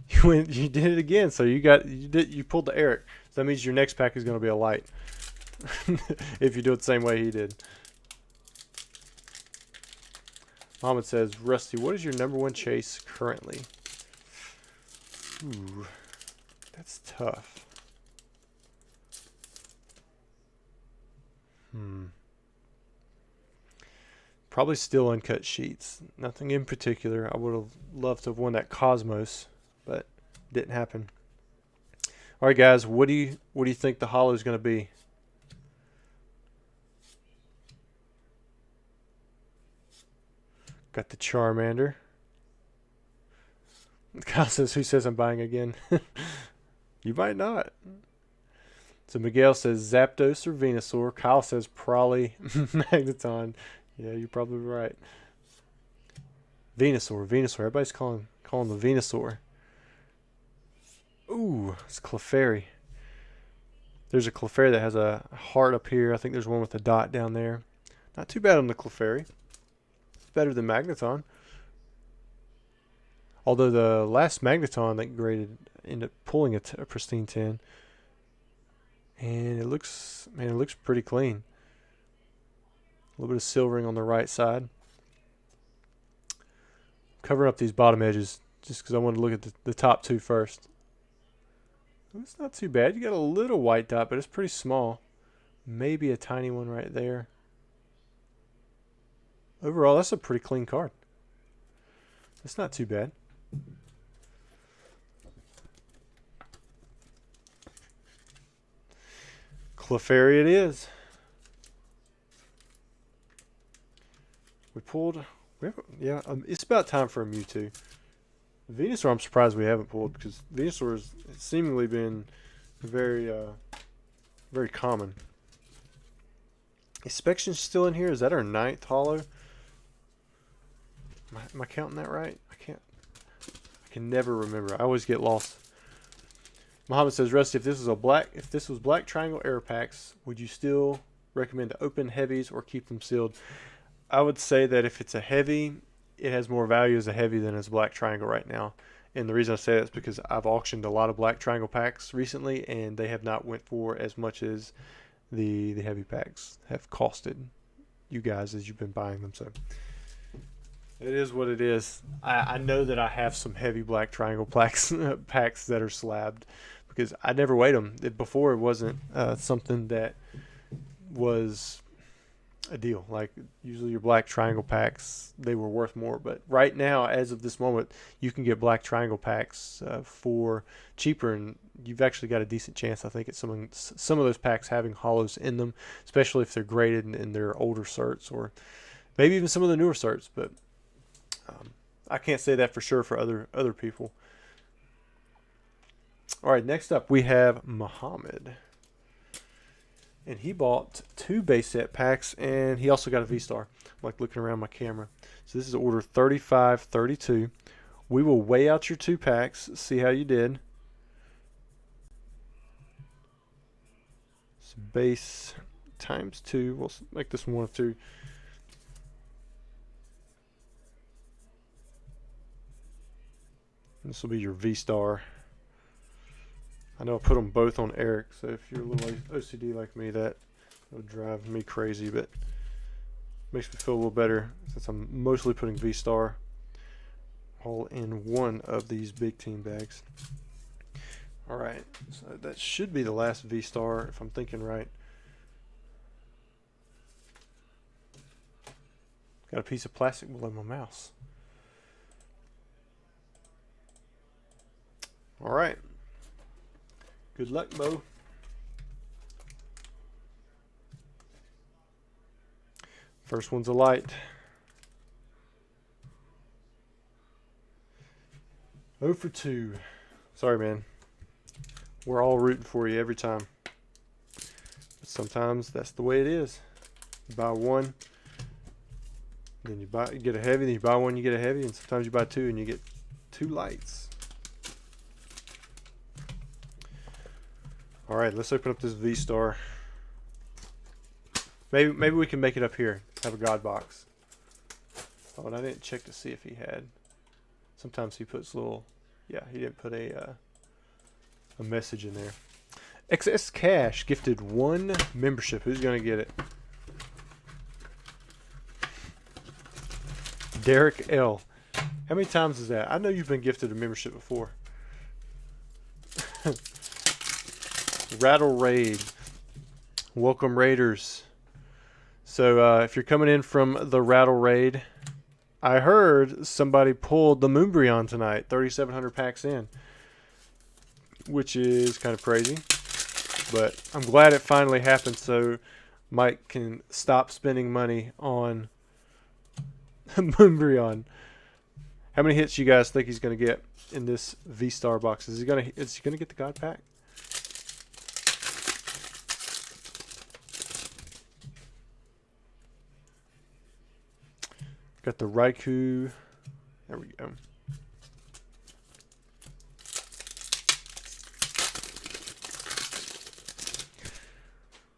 You did it again. So you pulled the Eric. So that means your next pack is going to be a light. If you do it the same way he did. Mohammed says, Rusty, what is your #1 chase currently? Ooh, that's tough. Probably still uncut sheets. Nothing in particular. I would have loved to have won that Cosmos, but didn't happen. All right, guys. What do you think the holo is going to be? Got the Charmander. Kyle says, "Who says I'm buying again?" You might not. So Miguel says Zapdos or Venusaur. Kyle says probably Magneton. Yeah, you're probably right. Venusaur. Everybody's calling the Venusaur. Ooh, it's Clefairy. There's a Clefairy that has a heart up here. I think there's one with a dot down there. Not too bad on the Clefairy. It's better than Magneton. Although the last Magneton that graded ended up pulling a pristine 10. And it looks pretty clean. A little bit of silvering on the right side. Covering up these bottom edges just because I want to look at the top 2 first. It's not too bad. You got a little white dot, but it's pretty small. Maybe a tiny one right there. Overall, that's a pretty clean card. It's not too bad. Clefairy it is. We pulled... yeah, it's about time for a Mewtwo. Venusaur, I'm surprised we haven't pulled because Venusaur has seemingly been very, very common. Inspection still in here. Is that our 9th holo? Am I counting that right? I can never remember. I always get lost. Muhammad says, Rusty, if this was black triangle air packs, would you still recommend to open heavies or keep them sealed? I would say that if it's a heavy, it has more value as a heavy than as a black triangle right now. And the reason I say that is because I've auctioned a lot of black triangle packs recently, and they have not went for as much as the heavy packs have costed you guys as you've been buying them. So it is what it is. I know that I have some heavy black triangle packs that are slabbed because I never weighed them. Before it wasn't something that was a deal. Like usually your black triangle packs, they were worth more, but right now, as of this moment, you can get black triangle packs for cheaper, and you've actually got a decent chance, I think, at some of those packs having hollows in them, especially if they're graded and they're older certs, or maybe even some of the newer certs. But I can't say that for sure for other people. All right, next up we have Muhammad. And he bought 2 base set packs, and he also got a V-Star. I'm like looking around my camera. So this is order 3532. We will weigh out your 2 packs, see how you did. So base times 2. We'll make this one of 2. This will be your V-Star. I know I put them both on Eric, so if you're a little OCD like me, that would drive me crazy, but makes me feel a little better since I'm mostly putting V-Star all in one of these big team bags. All right, so that should be the last V-Star if I'm thinking right. Got a piece of plastic below my mouse. All right. Good luck, Mo. First one's a light. 0 for 2. Sorry, man. We're all rooting for you every time. But sometimes that's the way it is. You buy one, then you get a heavy, then you buy one, you get a heavy, and sometimes you buy 2 and you get 2 lights. All right, let's open up this V-Star. Maybe we can make it up here. Have a God box. Oh, and I didn't check to see if he had. Sometimes he puts little. Yeah, he didn't put a message in there. XS Cash gifted 1 membership. Who's gonna get it? Derek L. How many times is that? I know you've been gifted a membership before. Rattle Raid. Welcome, Raiders. So if you're coming in from the Rattle Raid, I heard somebody pulled the Moonbryon tonight, 3,700 packs in, which is kind of crazy. But I'm glad it finally happened so Mike can stop spending money on Moonbryon. How many hits you guys think he's going to get in this V-Star box? Is he going to get the God pack? Got the Raikou. There we go.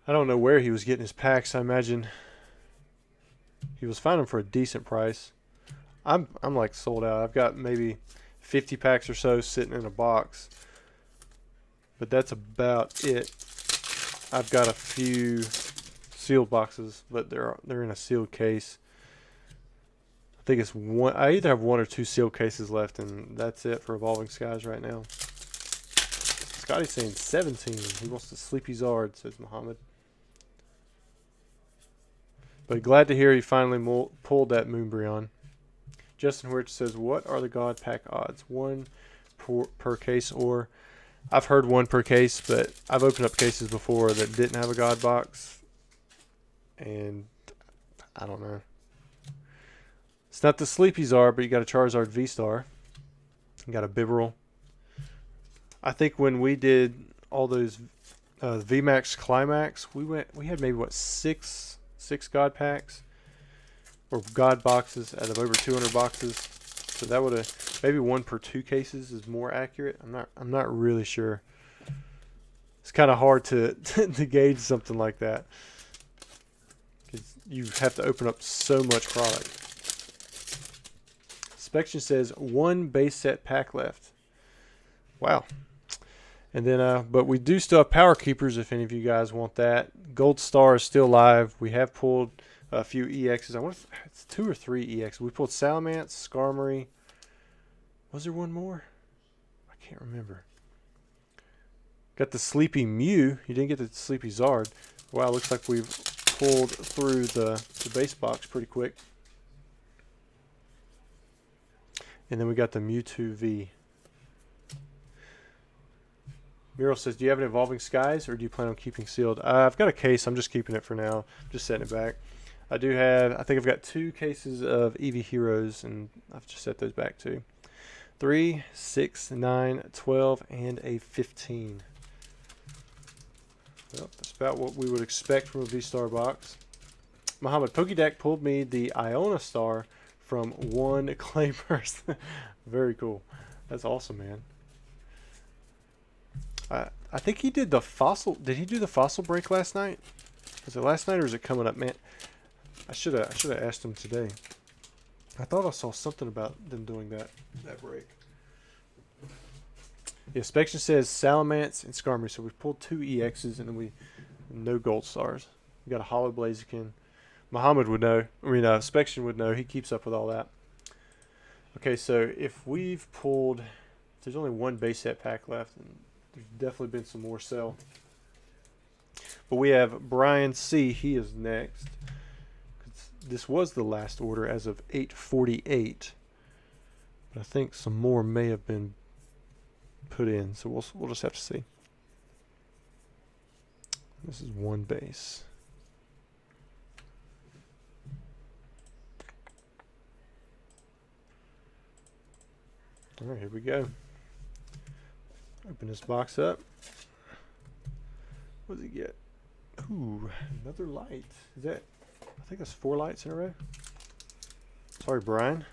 I don't know where he was getting his packs. I imagine he was finding them for a decent price. I'm like sold out. I've got maybe 50 packs or so sitting in a box, but that's about it. I've got a few sealed boxes, but they're in a sealed case. I think it's one. I either have 1 or 2 sealed cases left, and that's it for Evolving Skies right now. Scotty's saying 17. He wants the Sleepy Zard, says Muhammad. But glad to hear he finally pulled that Moonbryon. Justin Wirch says, what are the God pack odds? 1 per case, or I've heard 1 per case, but I've opened up cases before that didn't have a God box, and I don't know. It's not the Sleepy Zard, but you got a Charizard V-Star. You got a Bibarel. I think when we did all those VMAX Climax, we had maybe what six God packs or God boxes out of over 200 boxes. So that would have maybe 1 per 2 cases is more accurate. I'm not really sure. It's kind of hard to to gauge something like that because you have to open up so much product. Inspection says 1 base set pack left. Wow. And then, but we do still have Power Keepers if any of you guys want that. Gold Star is still live. We have pulled a few EXs. I wonder if it's 2 or 3 EXs. We pulled Salamence, Skarmory. Was there one more? I can't remember. Got the Sleepy Mew. You didn't get the Sleepy Zard. Wow, looks like we've pulled through the base box pretty quick. And then we got the Mewtwo V. Muriel says, do you have an Evolving Skies, or do you plan on keeping sealed? I've got a case. I'm just keeping it for now. Just setting it back. I do have, I think I've got 2 cases of Eevee Heroes, and I've just set those back too. 3, 6, 9, 12, and a 15. Well, that's about what we would expect from a V-Star box. Muhammad, Pokédeck pulled me the Iona Star from 1 Clayburst. Very cool. That's awesome, man. I think he did the fossil. Did he do the fossil break last night? Was it last night or is it coming up, man? I should have asked him today. I thought I saw something about them doing that break. The inspection says Salamence and Skarmory, so we pulled 2 EXs and then no gold stars. We got a Hollow Blaziken. Muhammad would know. I mean, inspection would know. He keeps up with all that. Okay, so if we've pulled, there's only 1 base set pack left, and there's definitely been some more sell. But we have Brian C. He is next. This was the last order as of 8:48. But I think some more may have been put in, so we'll just have to see. This is 1 base. All right, here we go. Open this box up. What does he get? Ooh, another light. Is that? I think that's 4 lights in a row. Sorry, Brian.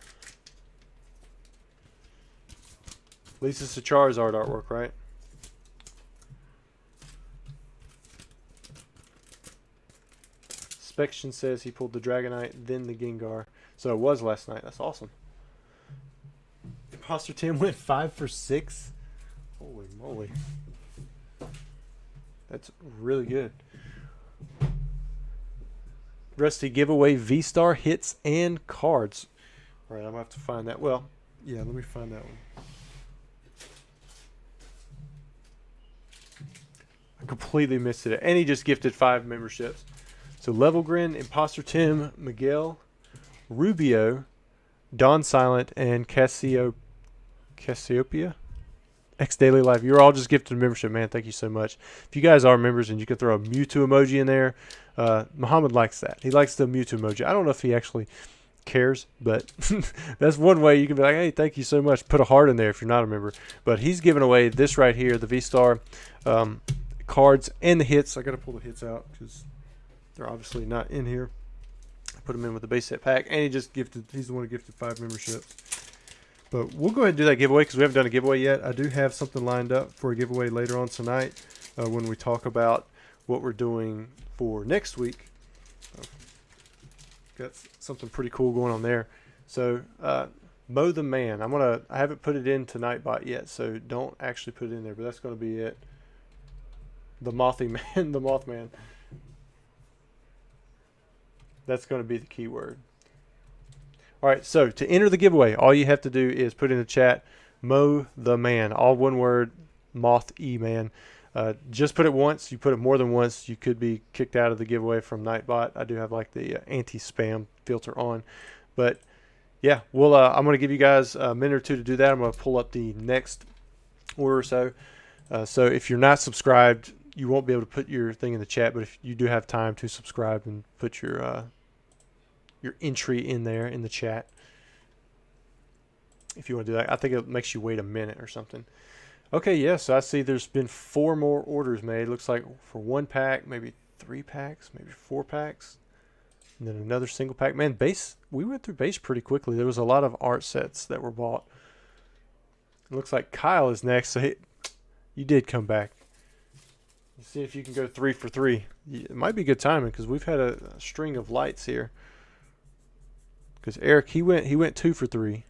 At least it's the Charizard artwork, right? Inspection says he pulled the Dragonite, then the Gengar. So it was last night. That's awesome. Imposter Tim went 5 for 6. Holy moly. That's really good. Rusty giveaway V-Star hits and cards. All right, I'm going to have to find that. Well, yeah, let me find that one. I completely missed it. And he just gifted 5 memberships. So Levelgrin, Imposter Tim, Miguel, Rubio, Don Silent, and Cassiopeia. X Daily Life. You're all just gifted a membership, man. Thank you so much. If you guys are members and you can throw a Mewtwo emoji in there, Muhammad likes that. He likes the Mewtwo emoji. I don't know if he actually cares, but that's one way you can be like, hey, thank you so much. Put a heart in there if you're not a member. But he's giving away this right here, the V-Star cards and the hits. I got to pull the hits out because they're obviously not in here. I put them in with the base set pack, and he's the one who gifted 5 memberships. But we'll go ahead and do that giveaway because we haven't done a giveaway yet. I do have something lined up for a giveaway later on tonight when we talk about what we're doing for next week. Got something pretty cool going on there. So, Mow the Man. I haven't put it in to Nightbot yet, so don't actually put it in there, but that's going to be it. The Mothy Man, the Mothman. That's going to be the keyword. All right, so to enter the giveaway, all you have to do is put in the chat, Mow the Man, all one word, Moth-E-Man. Just put it once. You put it more than once, you could be kicked out of the giveaway from Nightbot. I do have like the anti-spam filter on. But yeah, I'm going to give you guys a minute or two to do that. I'm going to pull up the next order or so. So if you're not subscribed, you won't be able to put your thing in the chat, but if you do have time to subscribe and put your entry in there in the chat, if you want to do that. I think it makes you wait a minute or something. Okay, yeah, so I see there's been 4 more orders made. Looks like for 1 pack, maybe 3 packs, maybe 4 packs, and then another single pack. Man, base, we went through base pretty quickly. There was a lot of art sets that were bought. It looks like Kyle is next, so you did come back. Let's see if you can go 3 for 3. It might be good timing because we've had a string of lights here. Because Eric, he went 2 for 3.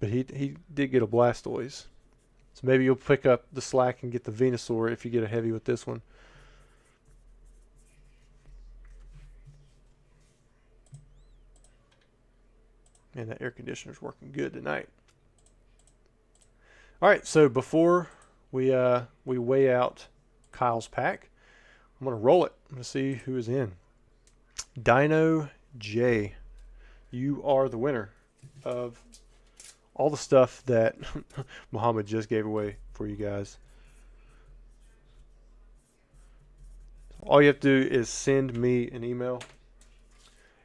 But he did get a Blastoise. So maybe you'll pick up the slack and get the Venusaur if you get a heavy with this one. Man, that air conditioner's working good tonight. All right, so before we weigh out Kyle's pack, I'm I'm going to roll it. I'm going to see who is in. Dino J. You are the winner of all the stuff that Muhammad just gave away for you guys. All you have to do is send me an email.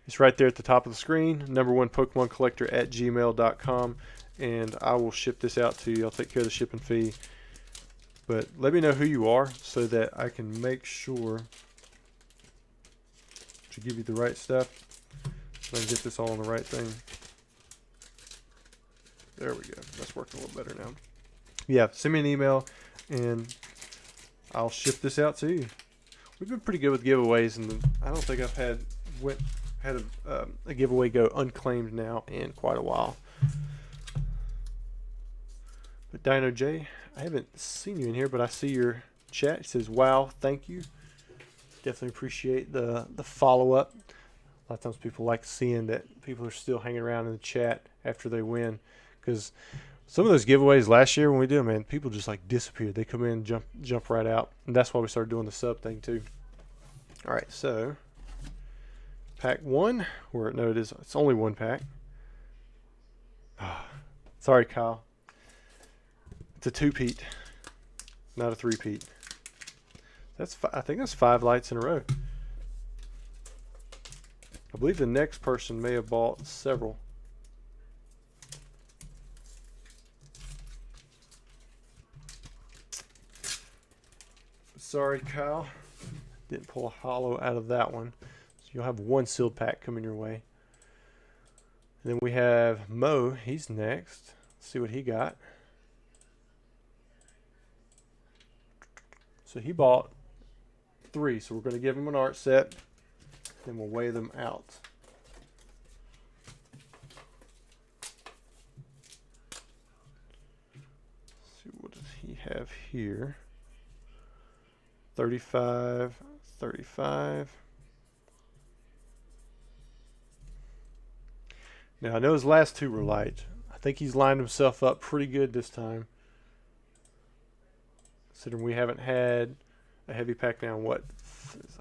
It's right there at the top of the screen, number1pokemoncollector@gmail.com, and I will ship this out to you. I'll take care of the shipping fee. But let me know who you are so that I can make sure to give you the right stuff. So I can get this all on the right thing. There we go. That's working a little better now. Yeah, send me an email and I'll ship this out to you. We've been pretty good with giveaways, and I don't think I've had a giveaway go unclaimed now in quite a while. But Dino J, I haven't seen you in here, but I see your chat. It says, "Wow, thank you." Definitely appreciate the follow-up. A lot of times people like seeing that people are still hanging around in the chat after they win, because some of those giveaways last year when we did them, man, people just like disappeared. They come in, jump right out, and that's why we started doing the sub thing too. All right, so pack 1, or no, it's only 1 pack. Sorry, Kyle. It's a 2-peat, not a 3-peat. I think that's 5 lights in a row. I believe the next person may have bought several. Sorry, Kyle. Didn't pull a hollow out of that one. So you'll have 1 sealed pack coming your way. And then we have Mo. He's next. Let's see what he got. So he bought 3. So we're going to give him an art set. Then we'll weigh them out. Let's see, what does he have here? 35, 35. Now I know his last 2 were light. I think he's lined himself up pretty good this time, considering we haven't had a heavy pack now in what?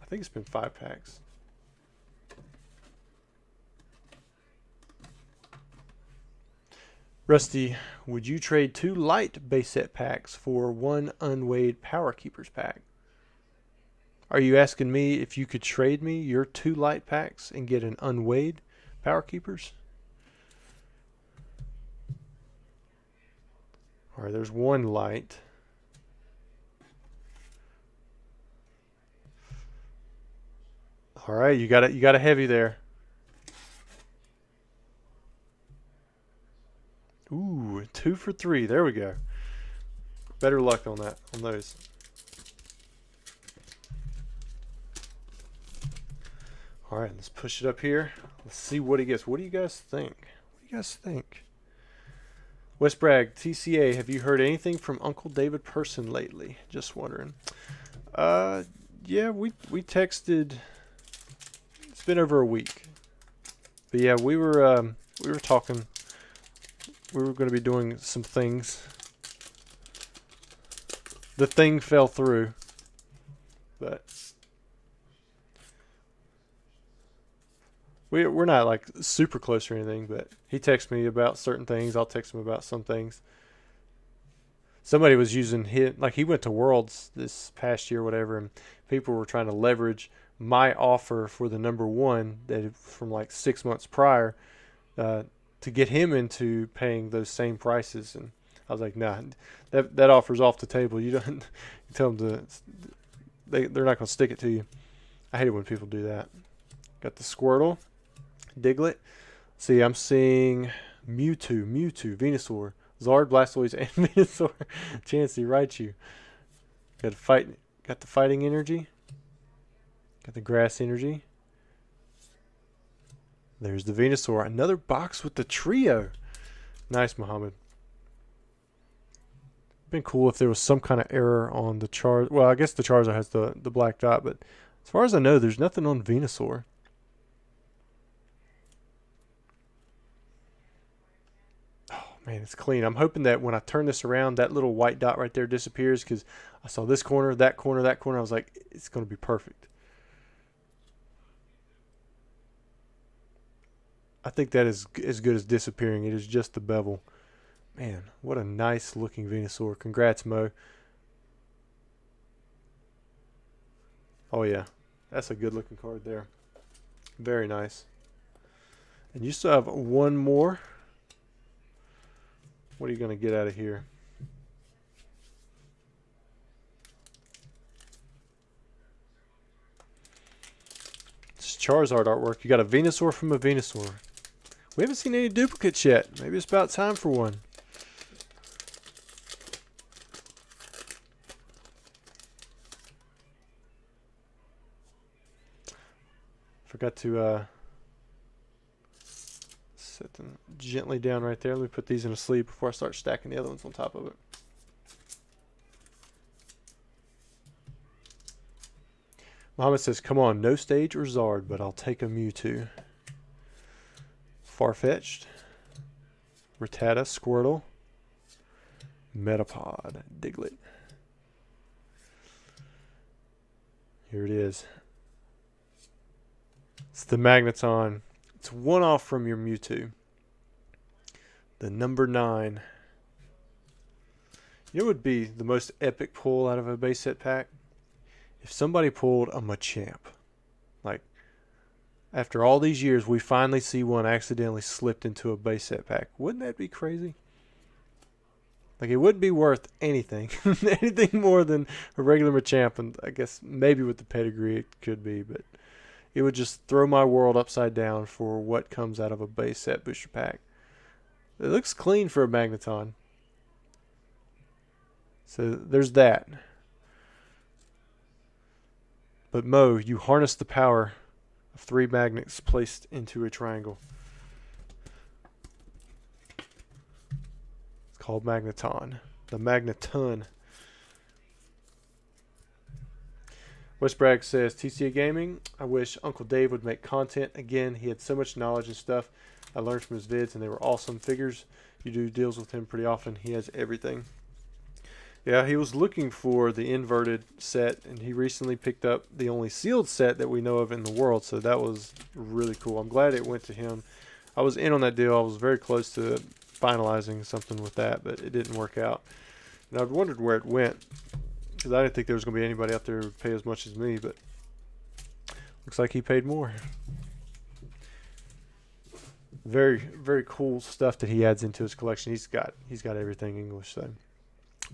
I think it's been 5 packs. Rusty, would you trade 2 light base set packs for 1 unweighed Power Keepers pack? Are you asking me if you could trade me your 2 light packs and get an unweighed Power Keepers? All right, there's 1 light. All right, you got a heavy there. Ooh, 2 for 3. There we go. Better luck on those. All right, let's push it up here. Let's see what he gets. What do you guys think? West Bragg, TCA, have you heard anything from Uncle David Person lately? Just wondering. Yeah, we texted. It's been over a week. But yeah, we were talking. We were going to be doing some things. The thing fell through, but we're not like super close or anything. But he texts me about certain things. I'll text him about some things. Somebody was using he went to Worlds this past year, whatever, and people were trying to leverage my offer for the number 1 that from like 6 months prior. To get him into paying those same prices, and I was like, nah, that offer's off the table. You don't you tell them they're not gonna stick it to you. I hate it when people do that. Got the Squirtle, Diglett. See, I'm seeing Mewtwo, Venusaur, Zard, Blastoise, and Venusaur. Chansey, Raichu. Got the fighting energy. Got the grass energy. There's the Venusaur. Another box with the trio. Nice, Muhammad. Been cool if there was some kind of error on the Charizard. Well, I guess the Charizard has the black dot, but as far as I know, there's nothing on Venusaur. Oh, Man, it's clean. I'm hoping that when I turn this around, that little white dot right there disappears, because I saw this corner, that corner, that corner. I was like, it's going to be perfect. I think that is as good as disappearing. It is just the bevel. Man, what a nice looking Venusaur. Congrats, Mo. Oh, yeah. That's a good looking card there. Very nice. And you still have one more. What are you going to get out of here? It's Charizard artwork. You got a Venusaur from a Venusaur. We haven't seen any duplicates yet. Maybe it's about time for one. Forgot to set them gently down right there. Let me put these in a sleeve before I start stacking the other ones on top of it. Muhammad says, come on, no stage or Zard, but I'll take a Mewtwo. Farfetch'd, Rattata, Squirtle, Metapod, Diglett. Here it is. It's the Magneton. It's one off from your Mewtwo. The number 9. You know what would be the most epic pull out of a base set pack? If somebody pulled a Machamp. Like, after all these years, we finally see one accidentally slipped into a base set pack. Wouldn't that be crazy? Like, it wouldn't be worth anything. Anything more than a regular Machamp. And I guess maybe with the pedigree it could be. But it would just throw my world upside down for what comes out of a base set booster pack. It looks clean for a Magneton. So there's that. But Mo, you harness the power of 3 magnets placed into a triangle. It's called Magneton. The Magneton. Westbragg says, TCA Gaming, I wish Uncle Dave would make content again. He had so much knowledge and stuff I learned from his vids, and they were awesome figures. You do deals with him pretty often. He has everything. Yeah, he was looking for the inverted set, and he recently picked up the only sealed set that we know of in the world, so that was really cool. I'm glad it went to him. I was in on that deal. I was very close to finalizing something with that, but it didn't work out. And I wondered where it went, because I didn't think there was going to be anybody out there who would pay as much as me, but looks like he paid more. Very, very cool stuff that he adds into his collection. He's got everything English, so.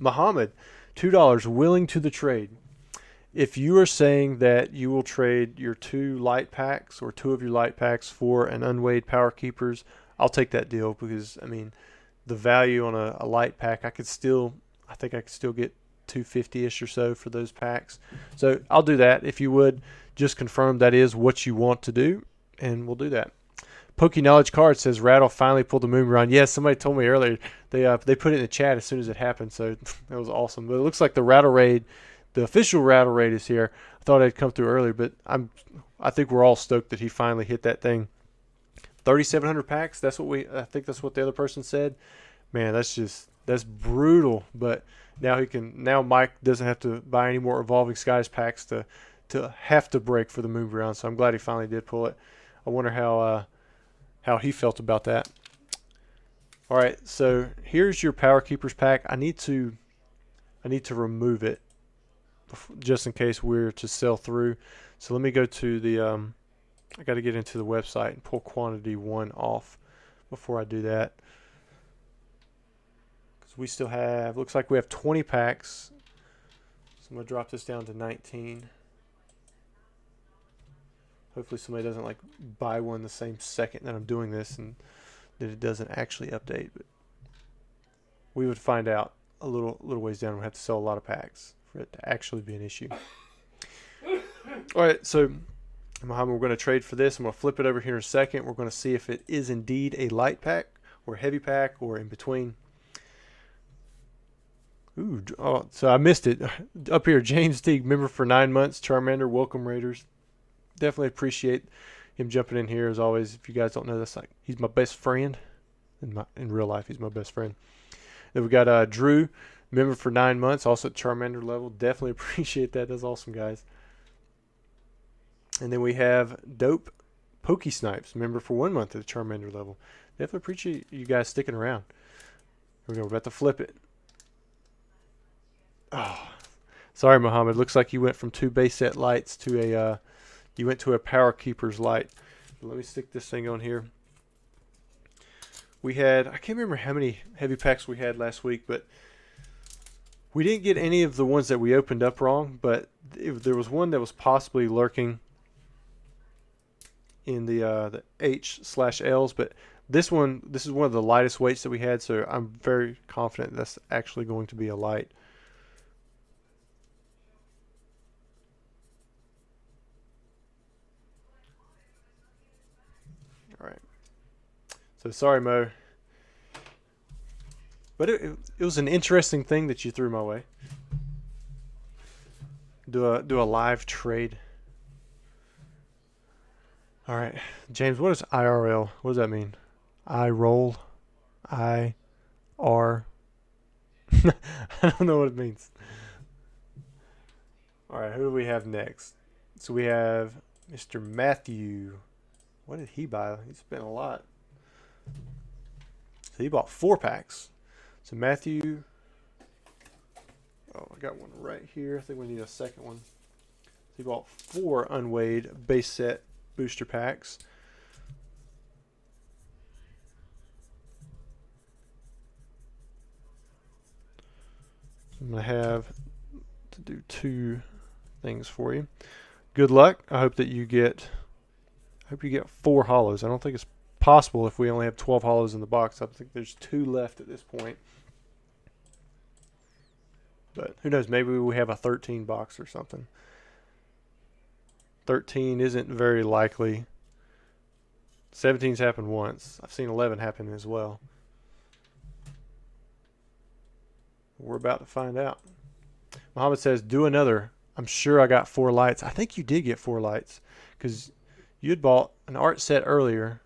Muhammad, $2, willing to the trade. If you are saying that you will trade your 2 light packs or 2 of your light packs for an unweighed Power Keepers, I'll take that deal, because I mean, the value on a light pack, I think I could still get $250-ish or so for those packs. So I'll do that. If you would just confirm that is what you want to do, and we'll do that. Pokey Knowledge Card says Rattle finally pulled the moon run. Yes, somebody told me earlier. They put it in the chat as soon as it happened, so that was awesome. But it looks like the Rattle Raid, the official Rattle Raid, is here. I thought it had come through earlier, but I think we're all stoked that he finally hit that thing. 3,700 packs. I think that's what the other person said. Man, that's brutal. But now Mike doesn't have to buy any more Evolving Skies packs to have to break for the moon run. So I'm glad he finally did pull it. I wonder how he felt about that. All right, so here's your Power Keepers pack. I need to remove it just in case we're to sell through. So let me go to the I got to get into the website and pull quantity 1 off before I do that, because we still have, looks like we have 20 packs. So I'm gonna drop this down to 19. Hopefully somebody doesn't like buy one the same second that I'm doing this and that it doesn't actually update. But we would find out a little ways down. We have to sell a lot of packs for it to actually be an issue. All right, so Muhammad, we're going to trade for this. I'm going to flip it over here in a second. We're going to see if it is indeed a light pack or heavy pack or in between. Ooh, oh, so I missed it. Up here, James Teague, member for 9 months. Charmander, welcome, Raiders. Definitely appreciate him jumping in here as always. If you guys don't know, that's like, he's my best friend. In real life, he's my best friend. Then we got Drew, member for 9 months, also at Charmander level. Definitely appreciate that. That's awesome, guys. And then we have Dope Pokesnipes, member for 1 month at the Charmander level. Definitely appreciate you guys sticking around. Here we go. We're about to flip it. Oh, sorry, Muhammad. Looks like you went from 2 base set lights to a you went to a Power Keepers light. Let me stick this thing on here. We had, I can't remember how many heavy packs we had last week, but we didn't get any of the ones that we opened up wrong, but there was one that was possibly lurking in the H/Ls, but this is one of the lightest weights that we had, so I'm very confident that's actually going to be a light. All right. So sorry, Mo. But it was an interesting thing that you threw my way. Do a live trade. All right, James. What is IRL? What does that mean? I roll. I R. I don't know what it means. All right, who do we have next? So we have Mr. Matthew. What did he buy? He spent a lot. So he bought 4 packs. So Matthew, oh, I got one right here. I think we need a second one. So he bought 4 unweighed base set booster packs. I'm going to have to do 2 things for you. Good luck. I hope that you get, 4 hollows. I don't think it's possible if we only have 12 hollows in the box. I think there's 2 left at this point. But who knows? Maybe we have a 13 box or something. 13 isn't very likely. 17's happened once. I've seen 11 happen as well. We're about to find out. Muhammad says, do another. I'm sure I got 4 lights. I think you did get 4 lights because you had bought an art set earlier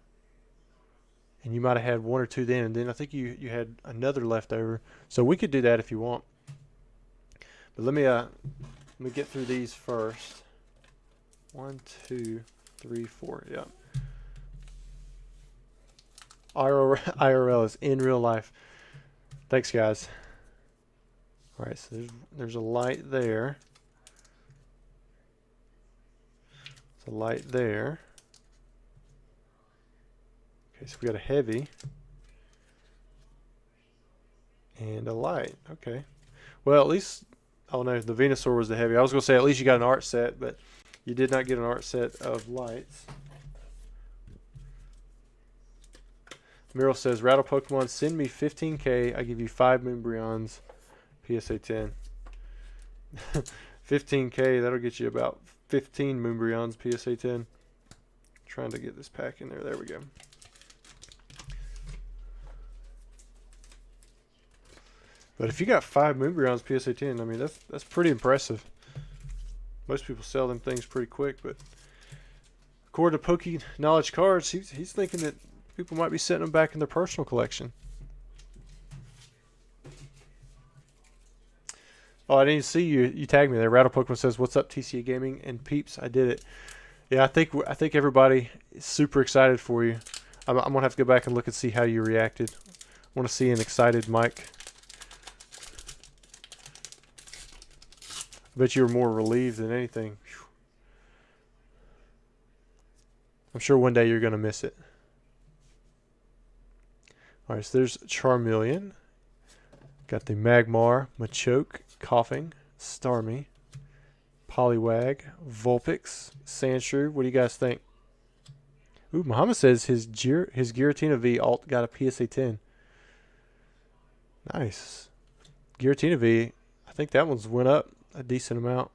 and you might have had 1 or 2 then, and then I think you had another left over. So we could do that if you want. But let me get through these first. 1, 2, 3, 4. Yeah. IRL is in real life. Thanks, guys. All right, so there's a light there. There's a light there. Okay, so we got a heavy and a light. Okay. Well, at least, oh no, the Venusaur was the heavy. I was going to say at least you got an art set, but you did not get an art set of lights. Meryl says, Rattle Pokemon, send me 15K. I give you 5 Moonbreons. PSA 10. 15K, that'll get you about 15 Moonbreons. PSA 10. Trying to get this pack in there. There we go. But if you got 5 Moonbreons PSA 10, I mean, that's pretty impressive. Most people sell them things pretty quick, but according to Poke Knowledge Cards, he's thinking that people might be setting them back in their personal collection. Oh, I didn't see you. You tagged me there. Rattle Pokemon says, "What's up, TCA Gaming and peeps?" I did it. Yeah, I think everybody is super excited for you. I'm gonna have to go back and look and see how you reacted. I want to see an excited Mike. I bet you were more relieved than anything. Whew. I'm sure one day you're gonna miss it. All right, so there's Charmeleon. Got the Magmar, Machoke, Coughing, Starmie, Poliwag, Vulpix, Sandshrew. What do you guys think? Ooh, Muhammad says his Giratina V alt got a PSA 10. Nice. Giratina V, I think that one's went up a decent amount.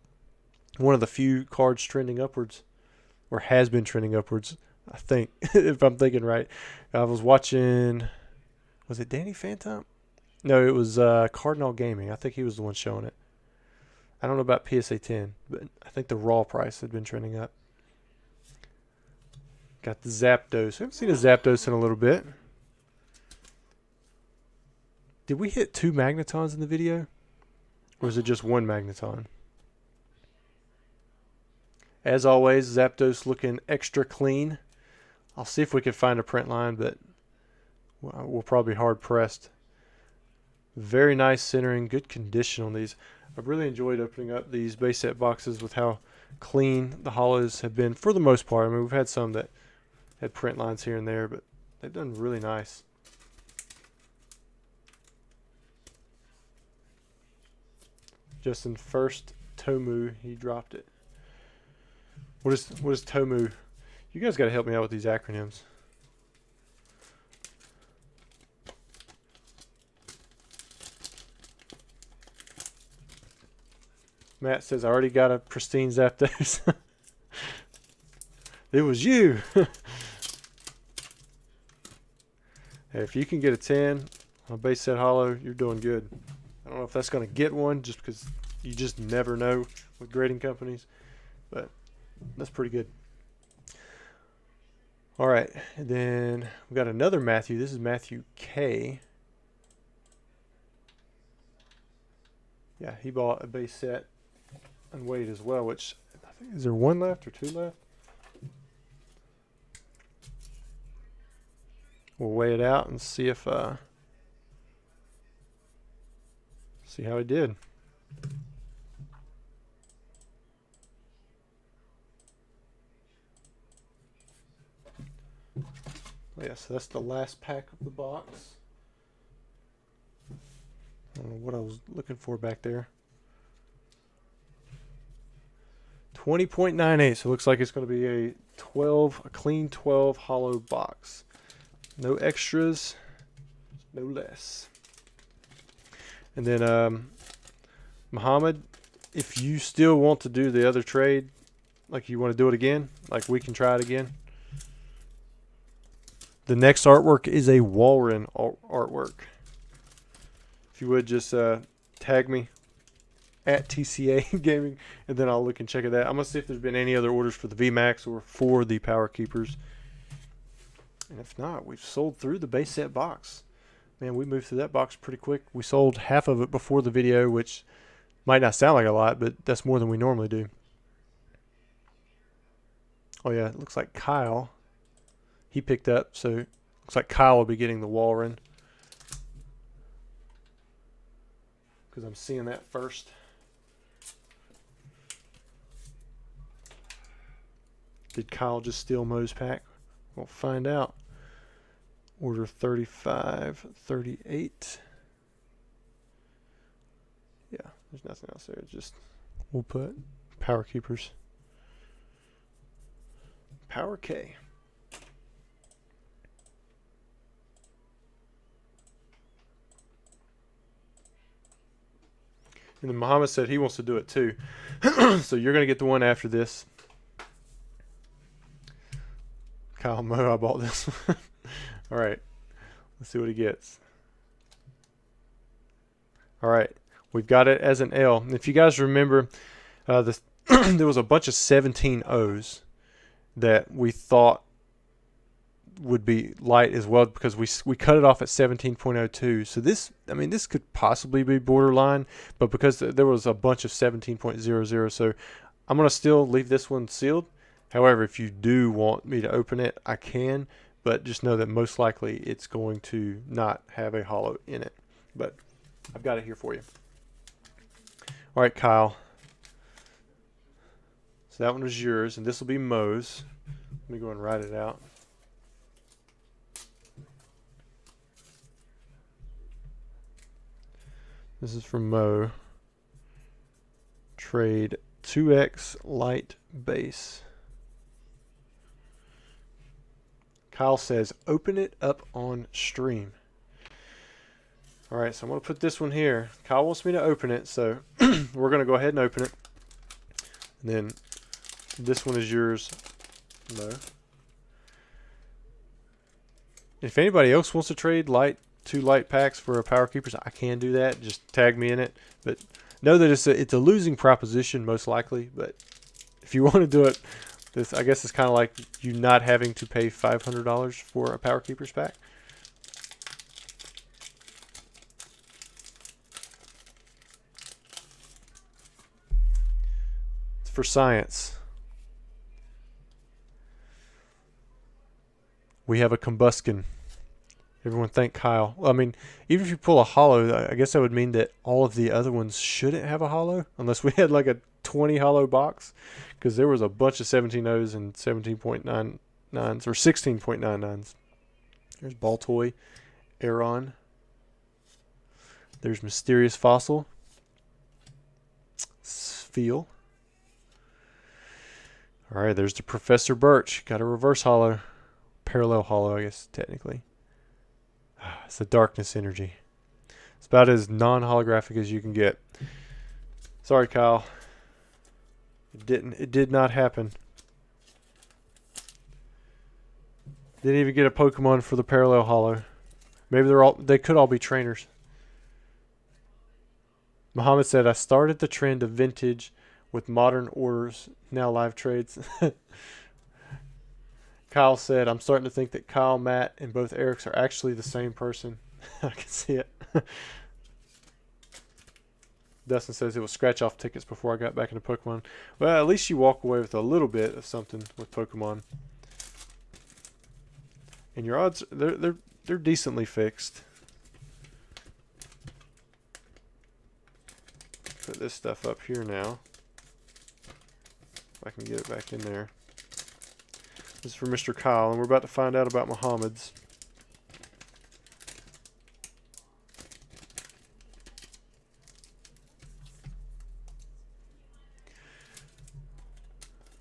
One of the few cards trending upwards, or has been trending upwards, I think, if I'm thinking right. I was watching, was it Danny Phantom? No, it was Cardinal Gaming. I think he was the one showing it. I don't know about PSA 10, but I think the raw price had been trending up. Got the Zapdos. I haven't seen a Zapdos in a little bit. Did we hit 2 magnetons in the video? Or is it just 1 magneton? As always, Zapdos looking extra clean. I'll see if we can find a print line, but we'll probably be hard pressed. Very nice centering, good condition on these. I've really enjoyed opening up these base set boxes with how clean the hollows have been for the most part. I mean, we've had some that had print lines here and there, but they've done really nice. Justin first Tomu, he dropped it. What is Tomu? You guys got to help me out with these acronyms. Matt says, I already got a pristine Zapdos. It was you. Hey, if you can get a 10 on a base set hollow, you're doing good. I don't know if that's going to get one just because you just never know with grading companies, but that's pretty good. All right, and then we got another Matthew. This is Matthew K. Yeah, he bought a base set and weight as well, which I think, is there 1 left or 2 left? We'll weigh it out and see if see how he did. Yeah, so that's the last pack of the box. I don't know what I was looking for back there. 20.98, so it looks like it's going to be a clean 12 hollow box. No extras, no less. And then Muhammad, if you still want to do the other trade, like you want to do it again, like we can try it again. The next artwork is a Walren artwork. If you would just tag me at TCA Gaming, and then I'll look and check it out. I'm going to see if there's been any other orders for the VMAX or for the Power Keepers. And if not, we've sold through the base set box. Man, we moved through that box pretty quick. We sold half of it before the video, which might not sound like a lot, but that's more than we normally do. Oh yeah, it looks like Kyle, he picked up, so it looks like Kyle will be getting the Walren, because I'm seeing that first. Did Kyle just steal Mo's pack? We'll find out. Order 3538. Yeah, there's nothing else there. It's just, we'll put Power Keepers. Power K. And then Muhammad said he wants to do it too. So you're going to get the one after this. Kyle Mo, I bought this one. All right. Let's see what he gets. All right. We've got it as an L. And if you guys remember, there was a bunch of 17 O's that we thought would be light as well, because we cut it off at 17.02. So this, I mean, this could possibly be borderline, but because there was a bunch of 17.00, so I'm going to still leave this one sealed. However, if you do want me to open it, I can, but just know that most likely it's going to not have a hollow in it. But I've got it here for you. All right, Kyle. So that one was yours, and this will be Mo's. Let me go and write it out. This is from Mo. Trade 2X light base. Kyle says, open it up on stream. All right, so I'm going to put this one here. Kyle wants me to open it, so we're going to go ahead and open it. And then this one is yours, Mo. If anybody else wants to trade two light packs for a Power Keepers, I can do that. Just tag me in it. But know that it's a losing proposition most likely. But if you want to do it, I guess it's kind of like you not having to pay $500 for a Power Keepers pack. for science. We have a Combuskin. Everyone thank Kyle. I mean, even if you pull a holo, I guess that would mean that all of the other ones shouldn't have a holo, unless we had like a 20 holo box, because there was a bunch of 17.0s and 17.99s or 16.99s. There's Ball Toy, Aeron. There's Mysterious Fossil, Feel. All right, there's the Professor Birch. Got a reverse holo, parallel holo, I guess technically. It's the Darkness Energy. It's about as non-holographic as you can get. Sorry, Kyle. It did not happen. Didn't even get a Pokemon for the parallel holo. Maybe they could all be trainers. Muhammad said, I started the trend of vintage with modern orders, now live trades. Kyle said, I'm starting to think that Kyle, Matt, and both Erics are actually the same person. I can see it. Dustin says it was scratch off tickets before I got back into Pokemon. Well, at least you walk away with a little bit of something with Pokemon. And your odds, they're decently fixed. Put this stuff up here now. If I can get it back in there. This is for Mr. Kyle, and we're about to find out about Muhammad's.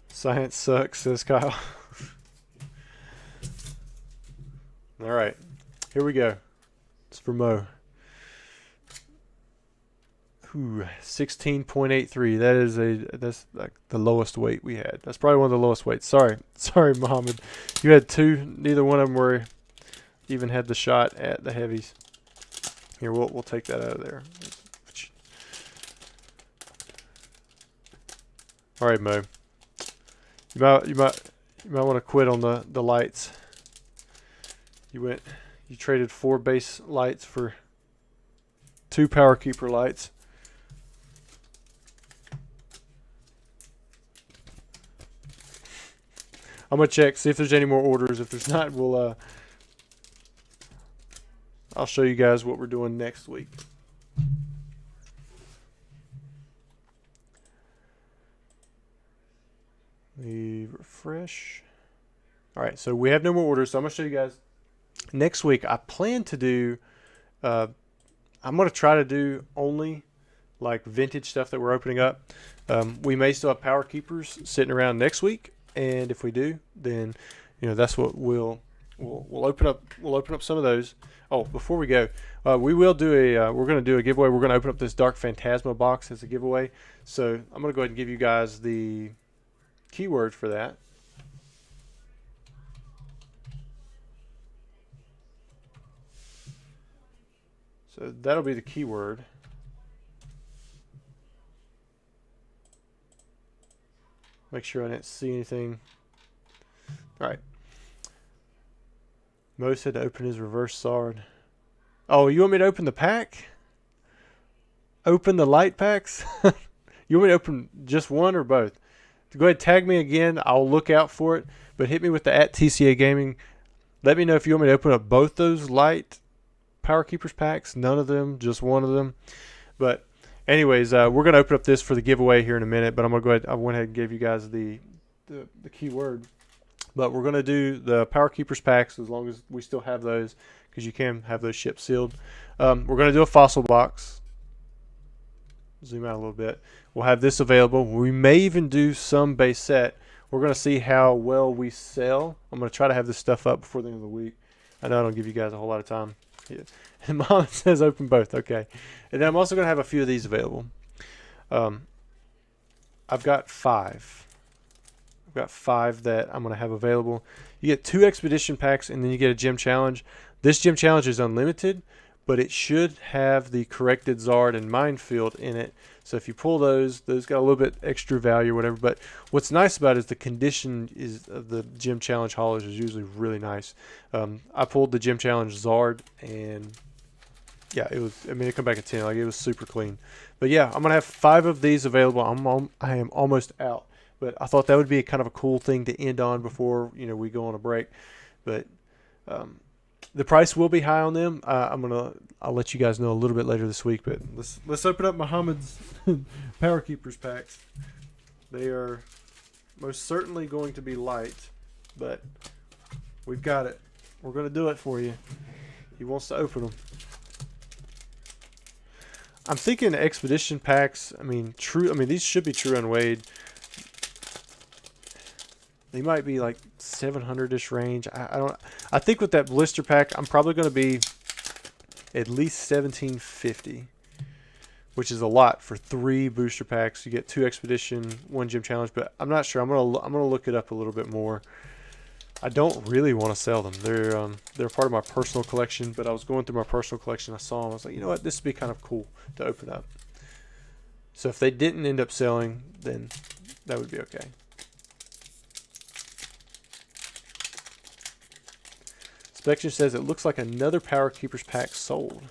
Science sucks, says Kyle. Alright, here we go. It's for Mo. 16.83. That's like the lowest weight we had. That's probably one of the lowest weights. Sorry, Muhammad. You had two. Neither one of them were even had the shot at the heavies. Here, we'll take that out of there. All right, Mo. You might want to quit on the lights. You traded 4 base lights for 2 Power Keeper lights. I'm gonna check, see if there's any more orders. If there's not, I'll show you guys what we're doing next week. We refresh. All right, so we have no more orders, so I'm gonna show you guys next week. I plan to do, I'm gonna try to do only like vintage stuff that we're opening up. We may still have Power Keepers sitting around next week. And if we do, then that's what we'll open up. We'll open up some of those. Oh, before we go, we will do we're going to do a giveaway. We're going to open up this Dark Phantasma box as a giveaway. So I'm going to go ahead and give you guys the keyword for that. So that'll be the keyword. Make sure I didn't see anything. All right. Mo said to open his reverse Zard. Oh, you want me to open the pack? Open the light packs? You want me to open just one or both? Go ahead, tag me again. I'll look out for it. But hit me with the @TCA Gaming. Let me know if you want me to open up both those light Power Keepers packs. None of them, just one of them. But anyways, we're going to open up this for the giveaway here in a minute, but I'm going to go ahead. I went ahead and gave you guys the keyword. But we're going to do the Power Keepers packs as long as we still have those, because you can have those shipped sealed. We're going to do a fossil box. Zoom out a little bit. We'll have this available. We may even do some base set. We're going to see how well we sell. I'm going to try to have this stuff up before the end of the week. I know I don't give you guys a whole lot of time. Yeah. And Mom says open both. Okay. And then I'm also going to have a few of these available. I've got 5. I've got 5 that I'm going to have available. You get 2 expedition packs, and then you get a gym challenge. This gym challenge is unlimited, but it should have the corrected Zard and Minefield in it. So if you pull those got a little bit extra value or whatever. But what's nice about it is the condition of the gym challenge haulers is usually really nice. I pulled the gym challenge Zard and yeah, it was. I mean, it come back at 10. Like, it was super clean. But yeah, I'm gonna have 5 of these available. I am almost out. But I thought that would be kind of a cool thing to end on before we go on a break. But the price will be high on them. I'll let you guys know a little bit later this week. But let's open up Muhammad's Power Keepers packs. They are most certainly going to be light, but we've got it. We're going to do it for you. He wants to open them. I'm thinking expedition packs. I mean, these should be true unweighed. They might be like 700-ish range. I think with that blister pack, I'm probably going to be at least 1750, which is a lot for 3 booster packs. You get 2 expedition, 1 gym challenge, but I'm not sure. I'm gonna look it up a little bit more. I don't really want to sell them. They're part of my personal collection, but I was going through my personal collection. I saw them. I was like, you know what? This would be kind of cool to open up. So if they didn't end up selling, then that would be okay. Inspection says it looks like another Power Keepers pack sold.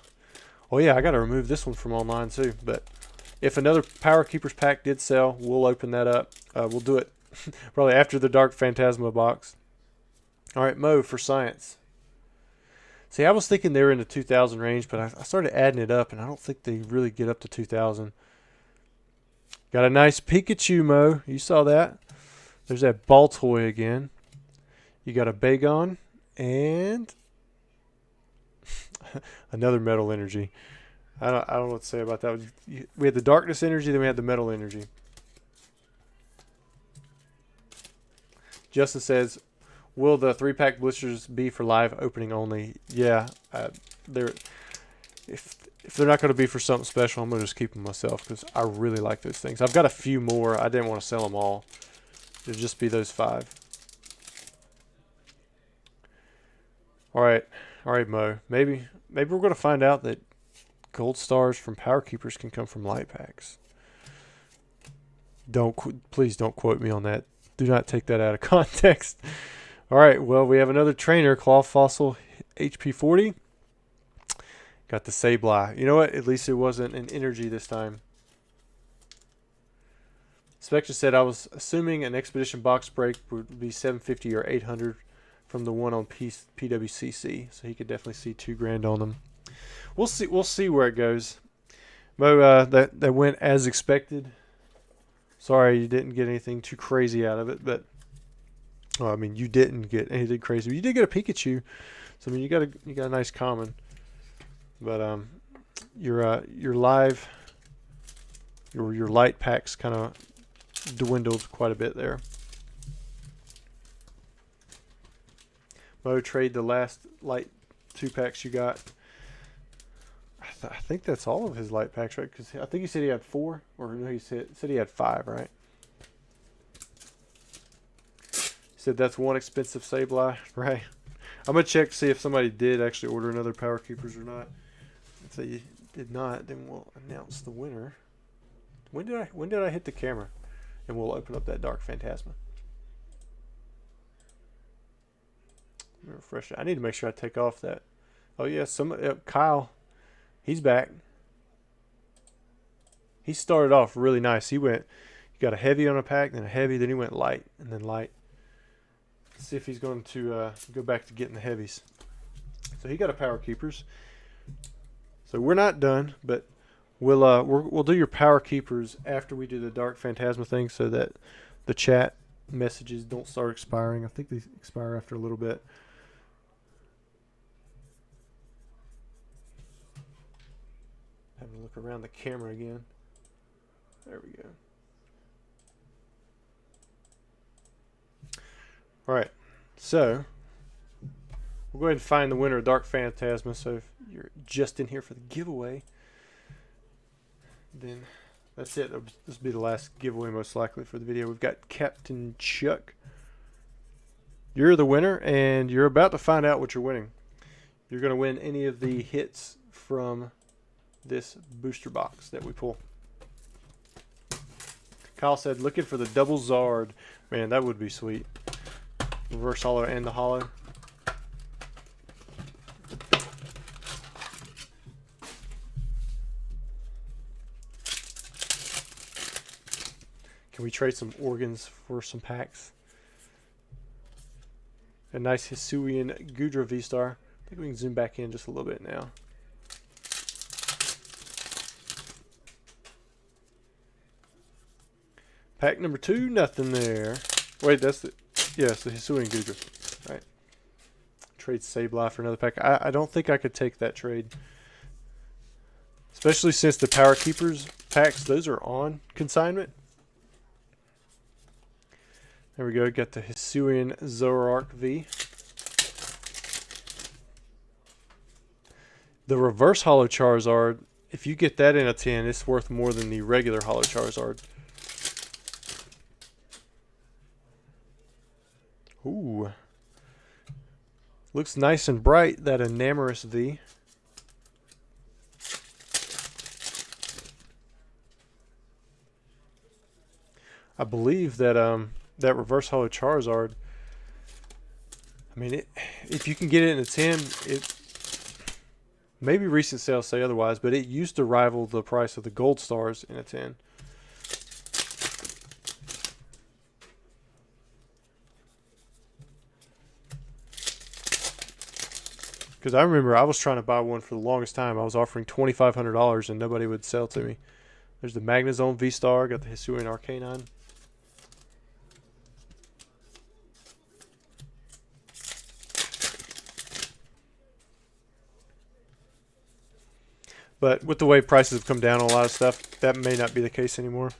Oh yeah, I got to remove this one from online too. But if another Power Keepers pack did sell, we'll open that up. We'll do it probably after the Dark Phantasma box. All right, Mo for science. See, I was thinking they were in the 2,000 range, but I started adding it up, and I don't think they really get up to 2,000. Got a nice Pikachu, Mo. You saw that. There's that Baltoy again. You got a Bagon. And another metal energy. I don't know what to say about that. We had the darkness energy, then we had the metal energy. Justin says, will the 3-pack blisters be for live opening only? Yeah. If they're not going to be for something special, I'm going to just keep them myself because I really like those things. I've got a few more. I didn't want to sell them all. It'll just be those 5. All right, Mo. Maybe we're going to find out that gold stars from Power Keepers can come from light packs. Please don't quote me on that. Do not take that out of context. All right, well, we have another trainer, Claw Fossil HP 40. Got the Sableye. You know what? At least it wasn't an energy this time. Spectre said I was assuming an expedition box break would be 750 or 800. From the one on PWCC, so he could definitely see $2,000 on them. We'll see where it goes. Mo, that went as expected. Sorry you didn't get anything too crazy out of it, but I mean you didn't get anything crazy. But you did get a Pikachu, so I mean you got a nice common. But your live your light packs kind of dwindled quite a bit there. Mo, trade the last light 2 packs you got. I think that's all of his light packs, right? Because I think he said he had 4, or no, he said he had 5, right? He said that's one expensive Sableye, right? I'm gonna check to see if somebody did actually order another Power Keepers or not. If they did not, then we'll announce the winner. When did I hit the camera? And we'll open up that Dark Phantasma. Refresh it. I need to make sure I take off that. Oh yeah, Kyle, he's back. He started off really nice. He got a heavy on a pack, then a heavy, then he went light, and then light. Let's see if he's going to go back to getting the heavies. So he got a Power Keepers. So we're not done, but we'll do your Power Keepers after we do the Dark Phantasma thing, so that the chat messages don't start expiring. I think they expire after a little bit. Having to look around the camera again. There we go. All right, so we'll go ahead and find the winner of Dark Phantasma. So if you're just in here for the giveaway, then that's it. This will be the last giveaway most likely for the video. We've got Captain Chuck. You're the winner, and you're about to find out what you're winning. You're going to win any of the hits from this booster box that we pull. Kyle said, looking for the double Zard. Man, that would be sweet. Reverse hollow and the hollow. Can we trade some organs for some packs? A nice Hisuian Gudra V-Star. I think we can zoom back in just a little bit now. Pack number 2, nothing there. Wait, that's the... Yes, the Hisuian Gudra. Right. Trade Sableye for another pack. I don't think I could take that trade. Especially since the Power Keepers packs, those are on consignment. There we go. Got the Hisuian Zoroark V. The reverse holo Charizard, if you get that in a 10, it's worth more than the regular holo Charizard. Ooh. Looks nice and bright, that Enamorous V. I believe that that reverse holo Charizard, I mean, if you can get it in a 10, it maybe recent sales say otherwise, but it used to rival the price of the gold stars in a 10. Because I remember I was trying to buy one for the longest time. I was offering $2,500 and nobody would sell to me. There's the Magnezone V-Star, got the Hisuian Arcanine. But with the way prices have come down on a lot of stuff, that may not be the case anymore.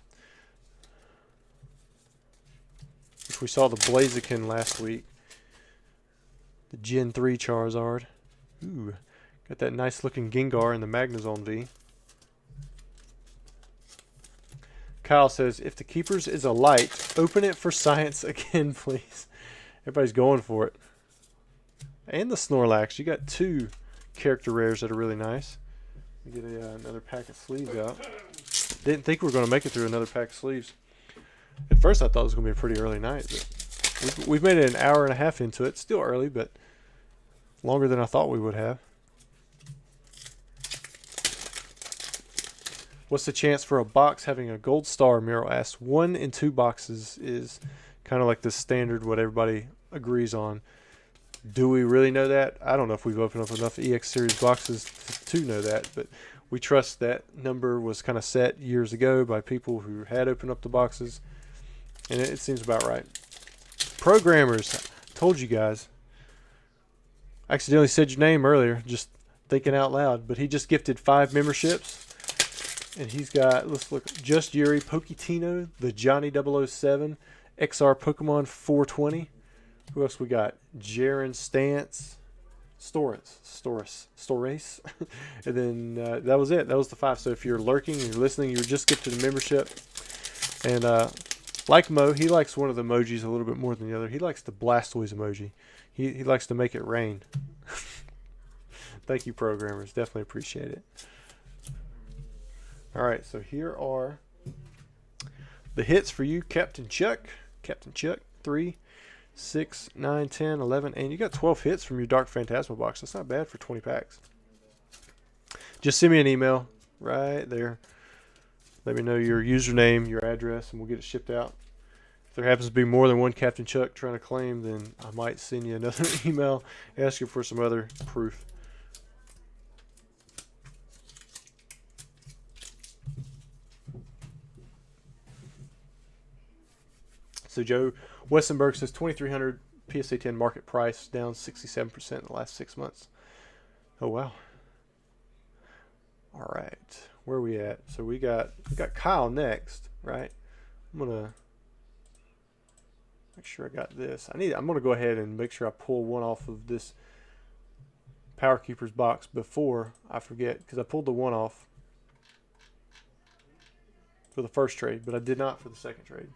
Which we saw the Blaziken last week. The Gen 3 Charizard. Ooh, got that nice looking Gengar in the Magnezone V. Kyle says, if the Keepers is a light, open it for science again, please. Everybody's going for it. And the Snorlax. You got 2 character rares that are really nice. We get another pack of sleeves out. Didn't think we were going to make it through another pack of sleeves. At first I thought it was going to be a pretty early night. But we've made it an hour and a half into it. Still early, but longer than I thought we would have. What's the chance for a box having a gold star? Miro asks. 1 in 2 boxes is kind of like the standard, what everybody agrees on. Do we really know that? I don't know if we've opened up enough EX Series boxes to know that, but we trust that number was kind of set years ago by people who had opened up the boxes, and it seems about right. Programmers, told you guys. I accidentally said your name earlier, just thinking out loud, but he just gifted 5 memberships, and he's got, let's look, Just Yuri, Poketino, the Johnny 007, XR Pokemon 420. Who else we got? Jaren Stance, Storace. And then that was it. That was the 5. So if you're lurking and you're listening, you're just gifted a membership. And like Mo, he likes one of the emojis a little bit more than the other. He likes the Blastoise emoji. He likes to make it rain. Thank you, programmers. Definitely appreciate it. All right, so here are the hits for you, Captain Chuck. Captain Chuck, 3, 6, 9, 10, 11, and you got 12 hits from your Dark Phantasma box. That's not bad for 20 packs. Just send me an email right there. Let me know your username, your address, and we'll get it shipped out. If there happens to be more than one Captain Chuck trying to claim, then I might send you another email asking for some other proof. So Joe Westenberg says 2,300 PSA 10 market price, down 67% in the last 6 months. Oh wow! All right, where are we at? So we got Kyle next, right? I'm gonna make sure I got this. I'm gonna go ahead and make sure I pull one off of this Power Keepers box before I forget, because I pulled the one off for the first trade, but I did not for the second trade.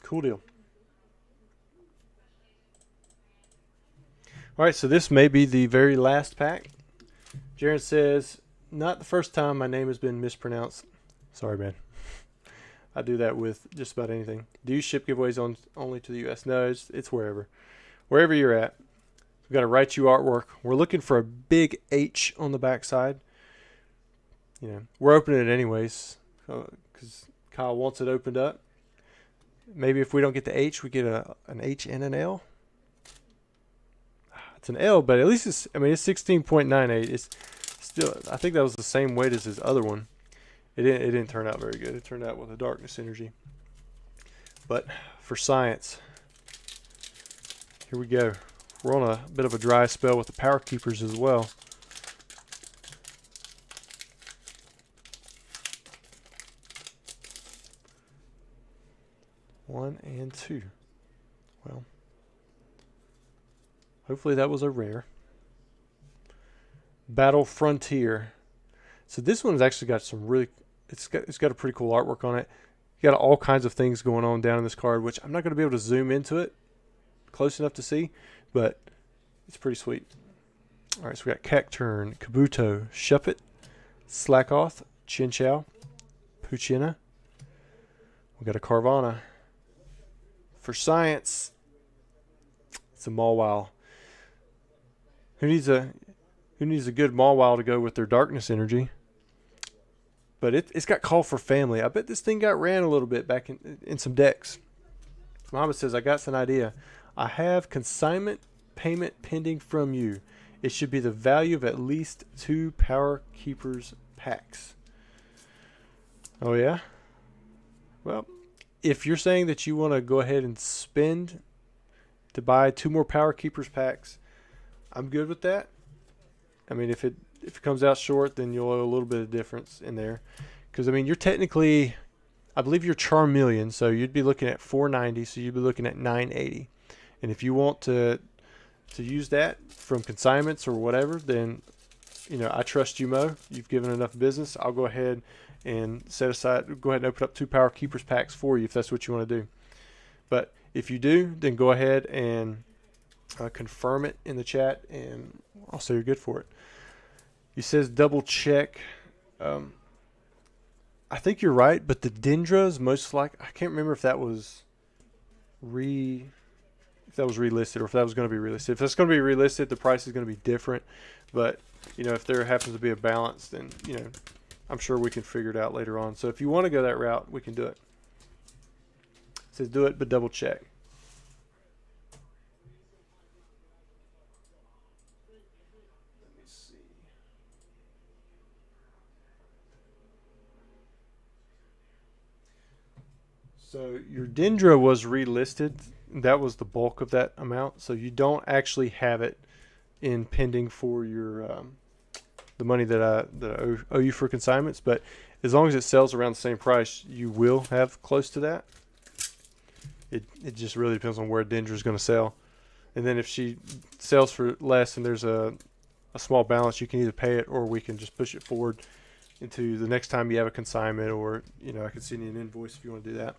Cool deal. All right, so this may be the very last pack. Jaron says, not the first time my name has been mispronounced. Sorry, man. I do that with just about anything. Do you ship giveaways only to the U.S.? No, it's wherever. Wherever you're at. We've got a Raichu artwork. We're looking for a big H on the backside. You know, we're opening it anyways because Kyle wants it opened up. Maybe if we don't get the H, we get an H and an L. It's an L, but at least it's 16.98. It's still, I think that was the same weight as his other one. It didn't turn out very good. It turned out with a darkness energy. But for science, here we go. We're on a bit of a dry spell with the power keepers as well. One and two. Well, hopefully that was a rare. Battle Frontier. So this one's actually got some really, it's got a pretty cool artwork on it. You got all kinds of things going on down in this card, which I'm not going to be able to zoom into it close enough to see, but it's pretty sweet. All right, so we got Cacturn, Kabuto, Shuppet, Slackoth, Chinchou, Poochyena. We got a Carvana. For science, it's a Mawile. Who needs a good Mawile to go with their darkness energy? But it's got Call for Family. I bet this thing got ran a little bit back in some decks. Muhammad says, I got an idea. I have consignment payment pending from you. It should be the value of at least 2 Power Keepers packs. Oh yeah? Well, if you're saying that you want to go ahead and spend to buy 2 more Power Keepers packs, I'm good with that. I mean, if it comes out short, then you'll owe a little bit of difference in there. Because, I mean, you're technically, I believe you're Charmeleon, so you'd be looking at 490, so you'd be looking at 980. And if you want to use that from consignments or whatever, then, you know, I trust you, Mo. You've given enough business. I'll go ahead and go ahead and open up 2 Power Keepers packs for you if that's what you want to do. But if you do, then go ahead and confirm it in the chat, and I'll say you're good for it. He says double check. I think you're right, but the Dendras most like, I can't remember if that was relisted or if that was going to be relisted. If that's going to be relisted, the price is going to be different. But you know, if there happens to be a balance, then you know, I'm sure we can figure it out later on. So if you want to go that route, we can do it. It says do it, but double check. So your Dendra was relisted. That was the bulk of that amount. So you don't actually have it in pending for your the money that I owe you for consignments. But as long as it sells around the same price, you will have close to that. It just really depends on where Dendra is going to sell. And then if she sells for less and there's a small balance, you can either pay it or we can just push it forward into the next time you have a consignment, or you know, I can send you an invoice if you want to do that.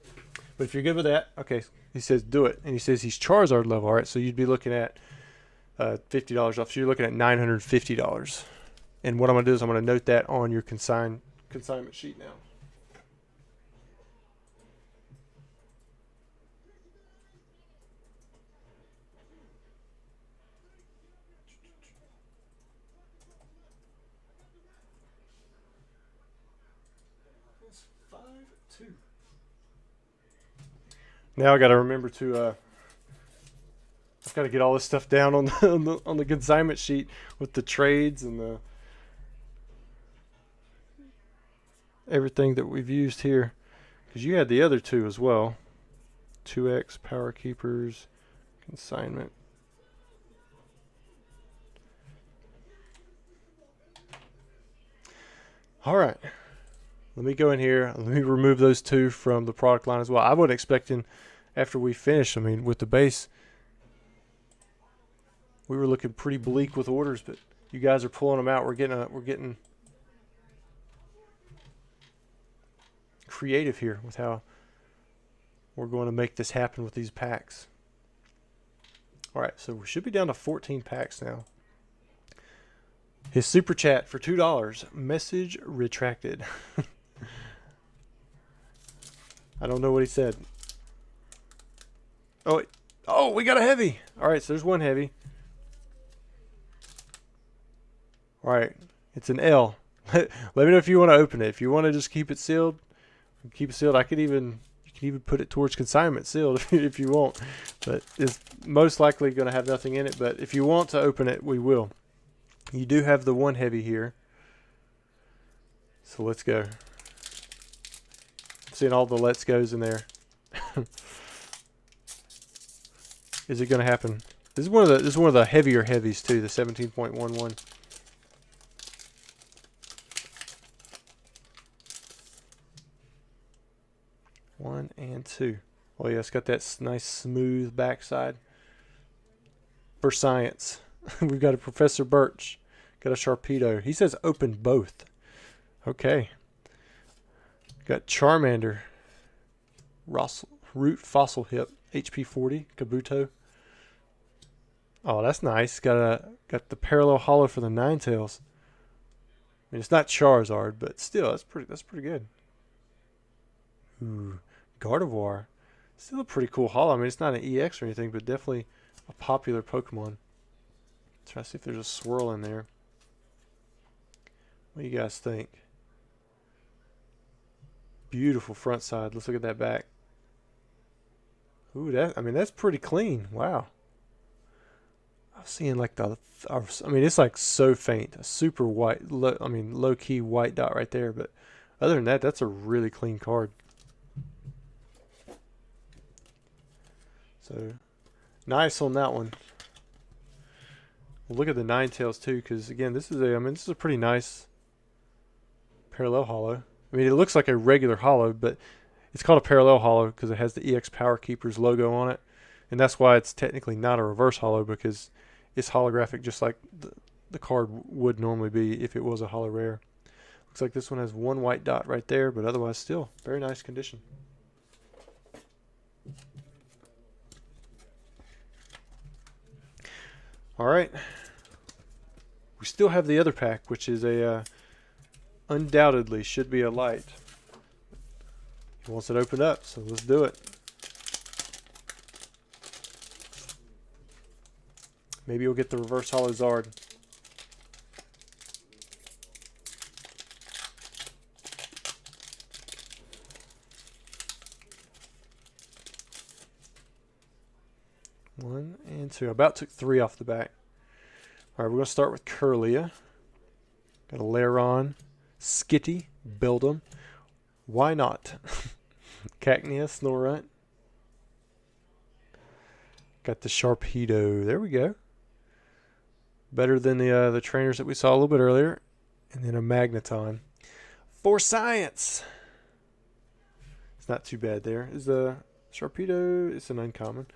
But if you're good with that, okay, he says do it, and he says he's Charizard level. All right, so you'd be looking at $50 off. So you're looking at $950. And what I'm going to do is I'm going to note that on your consignment sheet now. Now I got to remember to I've got to get all this stuff down on the consignment sheet with the trades and the everything that we've used here, because you had the other 2 as well. 2X Power Keepers consignment. All right. Let me go in here. Let me remove those 2 from the product line as well. I wasn't expecting after we finish, I mean, with the base, we were looking pretty bleak with orders, but you guys are pulling them out. We're getting creative here with how we're going to make this happen with these packs. All right, so we should be down to 14 packs now. His super chat for $2. Message retracted. I don't know what he said. Oh, we got a heavy. All right, so there's one heavy. All right, it's an L. Let me know if you want to open it. If you want to just keep it sealed, keep it sealed. You can even put it towards consignment sealed if you want. But it's most likely going to have nothing in it. But if you want to open it, we will. You do have the one heavy here. So let's go. I'm seeing all the let's goes in there. Is it going to happen? This is one of the heavier heavies too, the 17.11. One and two. Oh yeah, it's got that nice smooth backside. For science, we've got a Professor Birch, got a Sharpedo. He says open both. Okay. Got Charmander, Root Fossil Hip, HP 40, Kabuto. Oh, that's nice. Got the parallel hollow for the Ninetales. I mean, it's not Charizard, but still, that's pretty good. Ooh, Gardevoir. Still a pretty cool hollow. I mean, it's not an EX or anything, but definitely a popular Pokemon. Try to see if there's a swirl in there. What do you guys think? Beautiful front side. Let's look at that back. Ooh, that's pretty clean. Wow. I was seeing like it's like so faint. A super white, low key white dot right there. But other than that, that's a really clean card. So nice on that one. We'll look at the Ninetales too, because again, this is a pretty nice parallel hollow. I mean, it looks like a regular hollow, but it's called a parallel hollow because it has the EX Power Keepers logo on it, and that's why it's technically not a reverse hollow, because it's holographic just like the card would normally be if it was a holo rare. Looks like this one has one white dot right there, but otherwise still very nice condition. All right, we still have the other pack, which is a undoubtedly should be a light. He wants it opened up, so let's do it. Maybe you'll get the reverse holo Zard. One and two. I about took three off the back. All right, we're going to start with Curlia. Got a Lairon, Skitty, Beldum. Why not? Cacnea, Snorunt. Got the Sharpedo. There we go. Better than the trainers that we saw a little bit earlier. And then a Magneton. For science! It's not too bad there. Is the Sharpedo, it's an uncommon.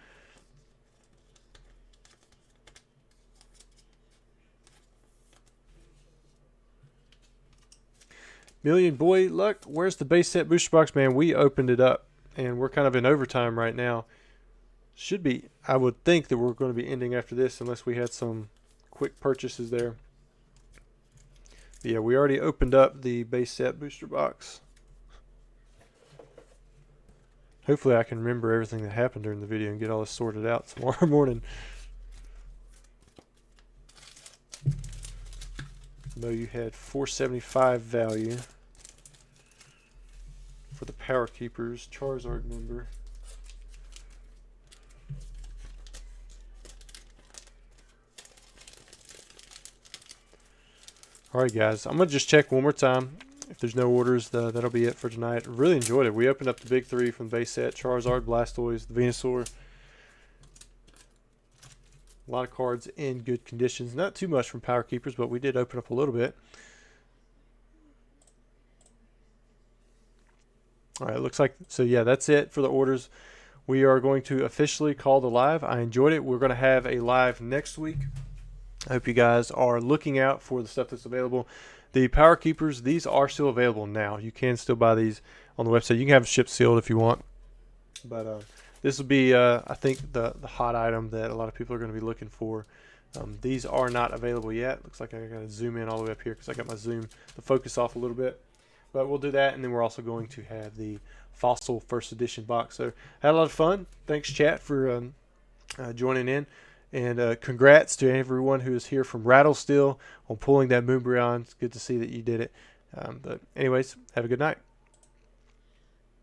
Million Boy Luck, where's the base set booster box, man? We opened it up, and we're kind of in overtime right now. Should be, I would think that we're going to be ending after this unless we had some quick purchases there. But yeah, we already opened up the base set booster box. Hopefully I can remember everything that happened during the video and get all this sorted out tomorrow morning. Though you had 475 value for the Power Keepers Charizard member. Alright guys, I'm going to just check one more time. If there's no orders, that'll be it for tonight. Really enjoyed it. We opened up the big three from the base set. Charizard, Blastoise, the Venusaur. A lot of cards in good conditions. Not too much from Power Keepers, but we did open up a little bit. Alright, looks like, so yeah, that's it for the orders. We are going to officially call the live. I enjoyed it. We're going to have a live next week. I hope you guys are looking out for the stuff that's available. The Power Keepers, these are still available now. You can still buy these on the website. You can have them shipped sealed if you want. But this will be, I think, the hot item that a lot of people are going to be looking for. These are not available yet. Looks like I got to zoom in all the way up here because I got the focus off a little bit. But we'll do that, and then we're also going to have the Fossil First Edition box. So, had a lot of fun. Thanks, chat, for joining in. And congrats to everyone who is here from Rattlestill on pulling that Moonbryon. It's good to see that you did it. But anyways, have a good night.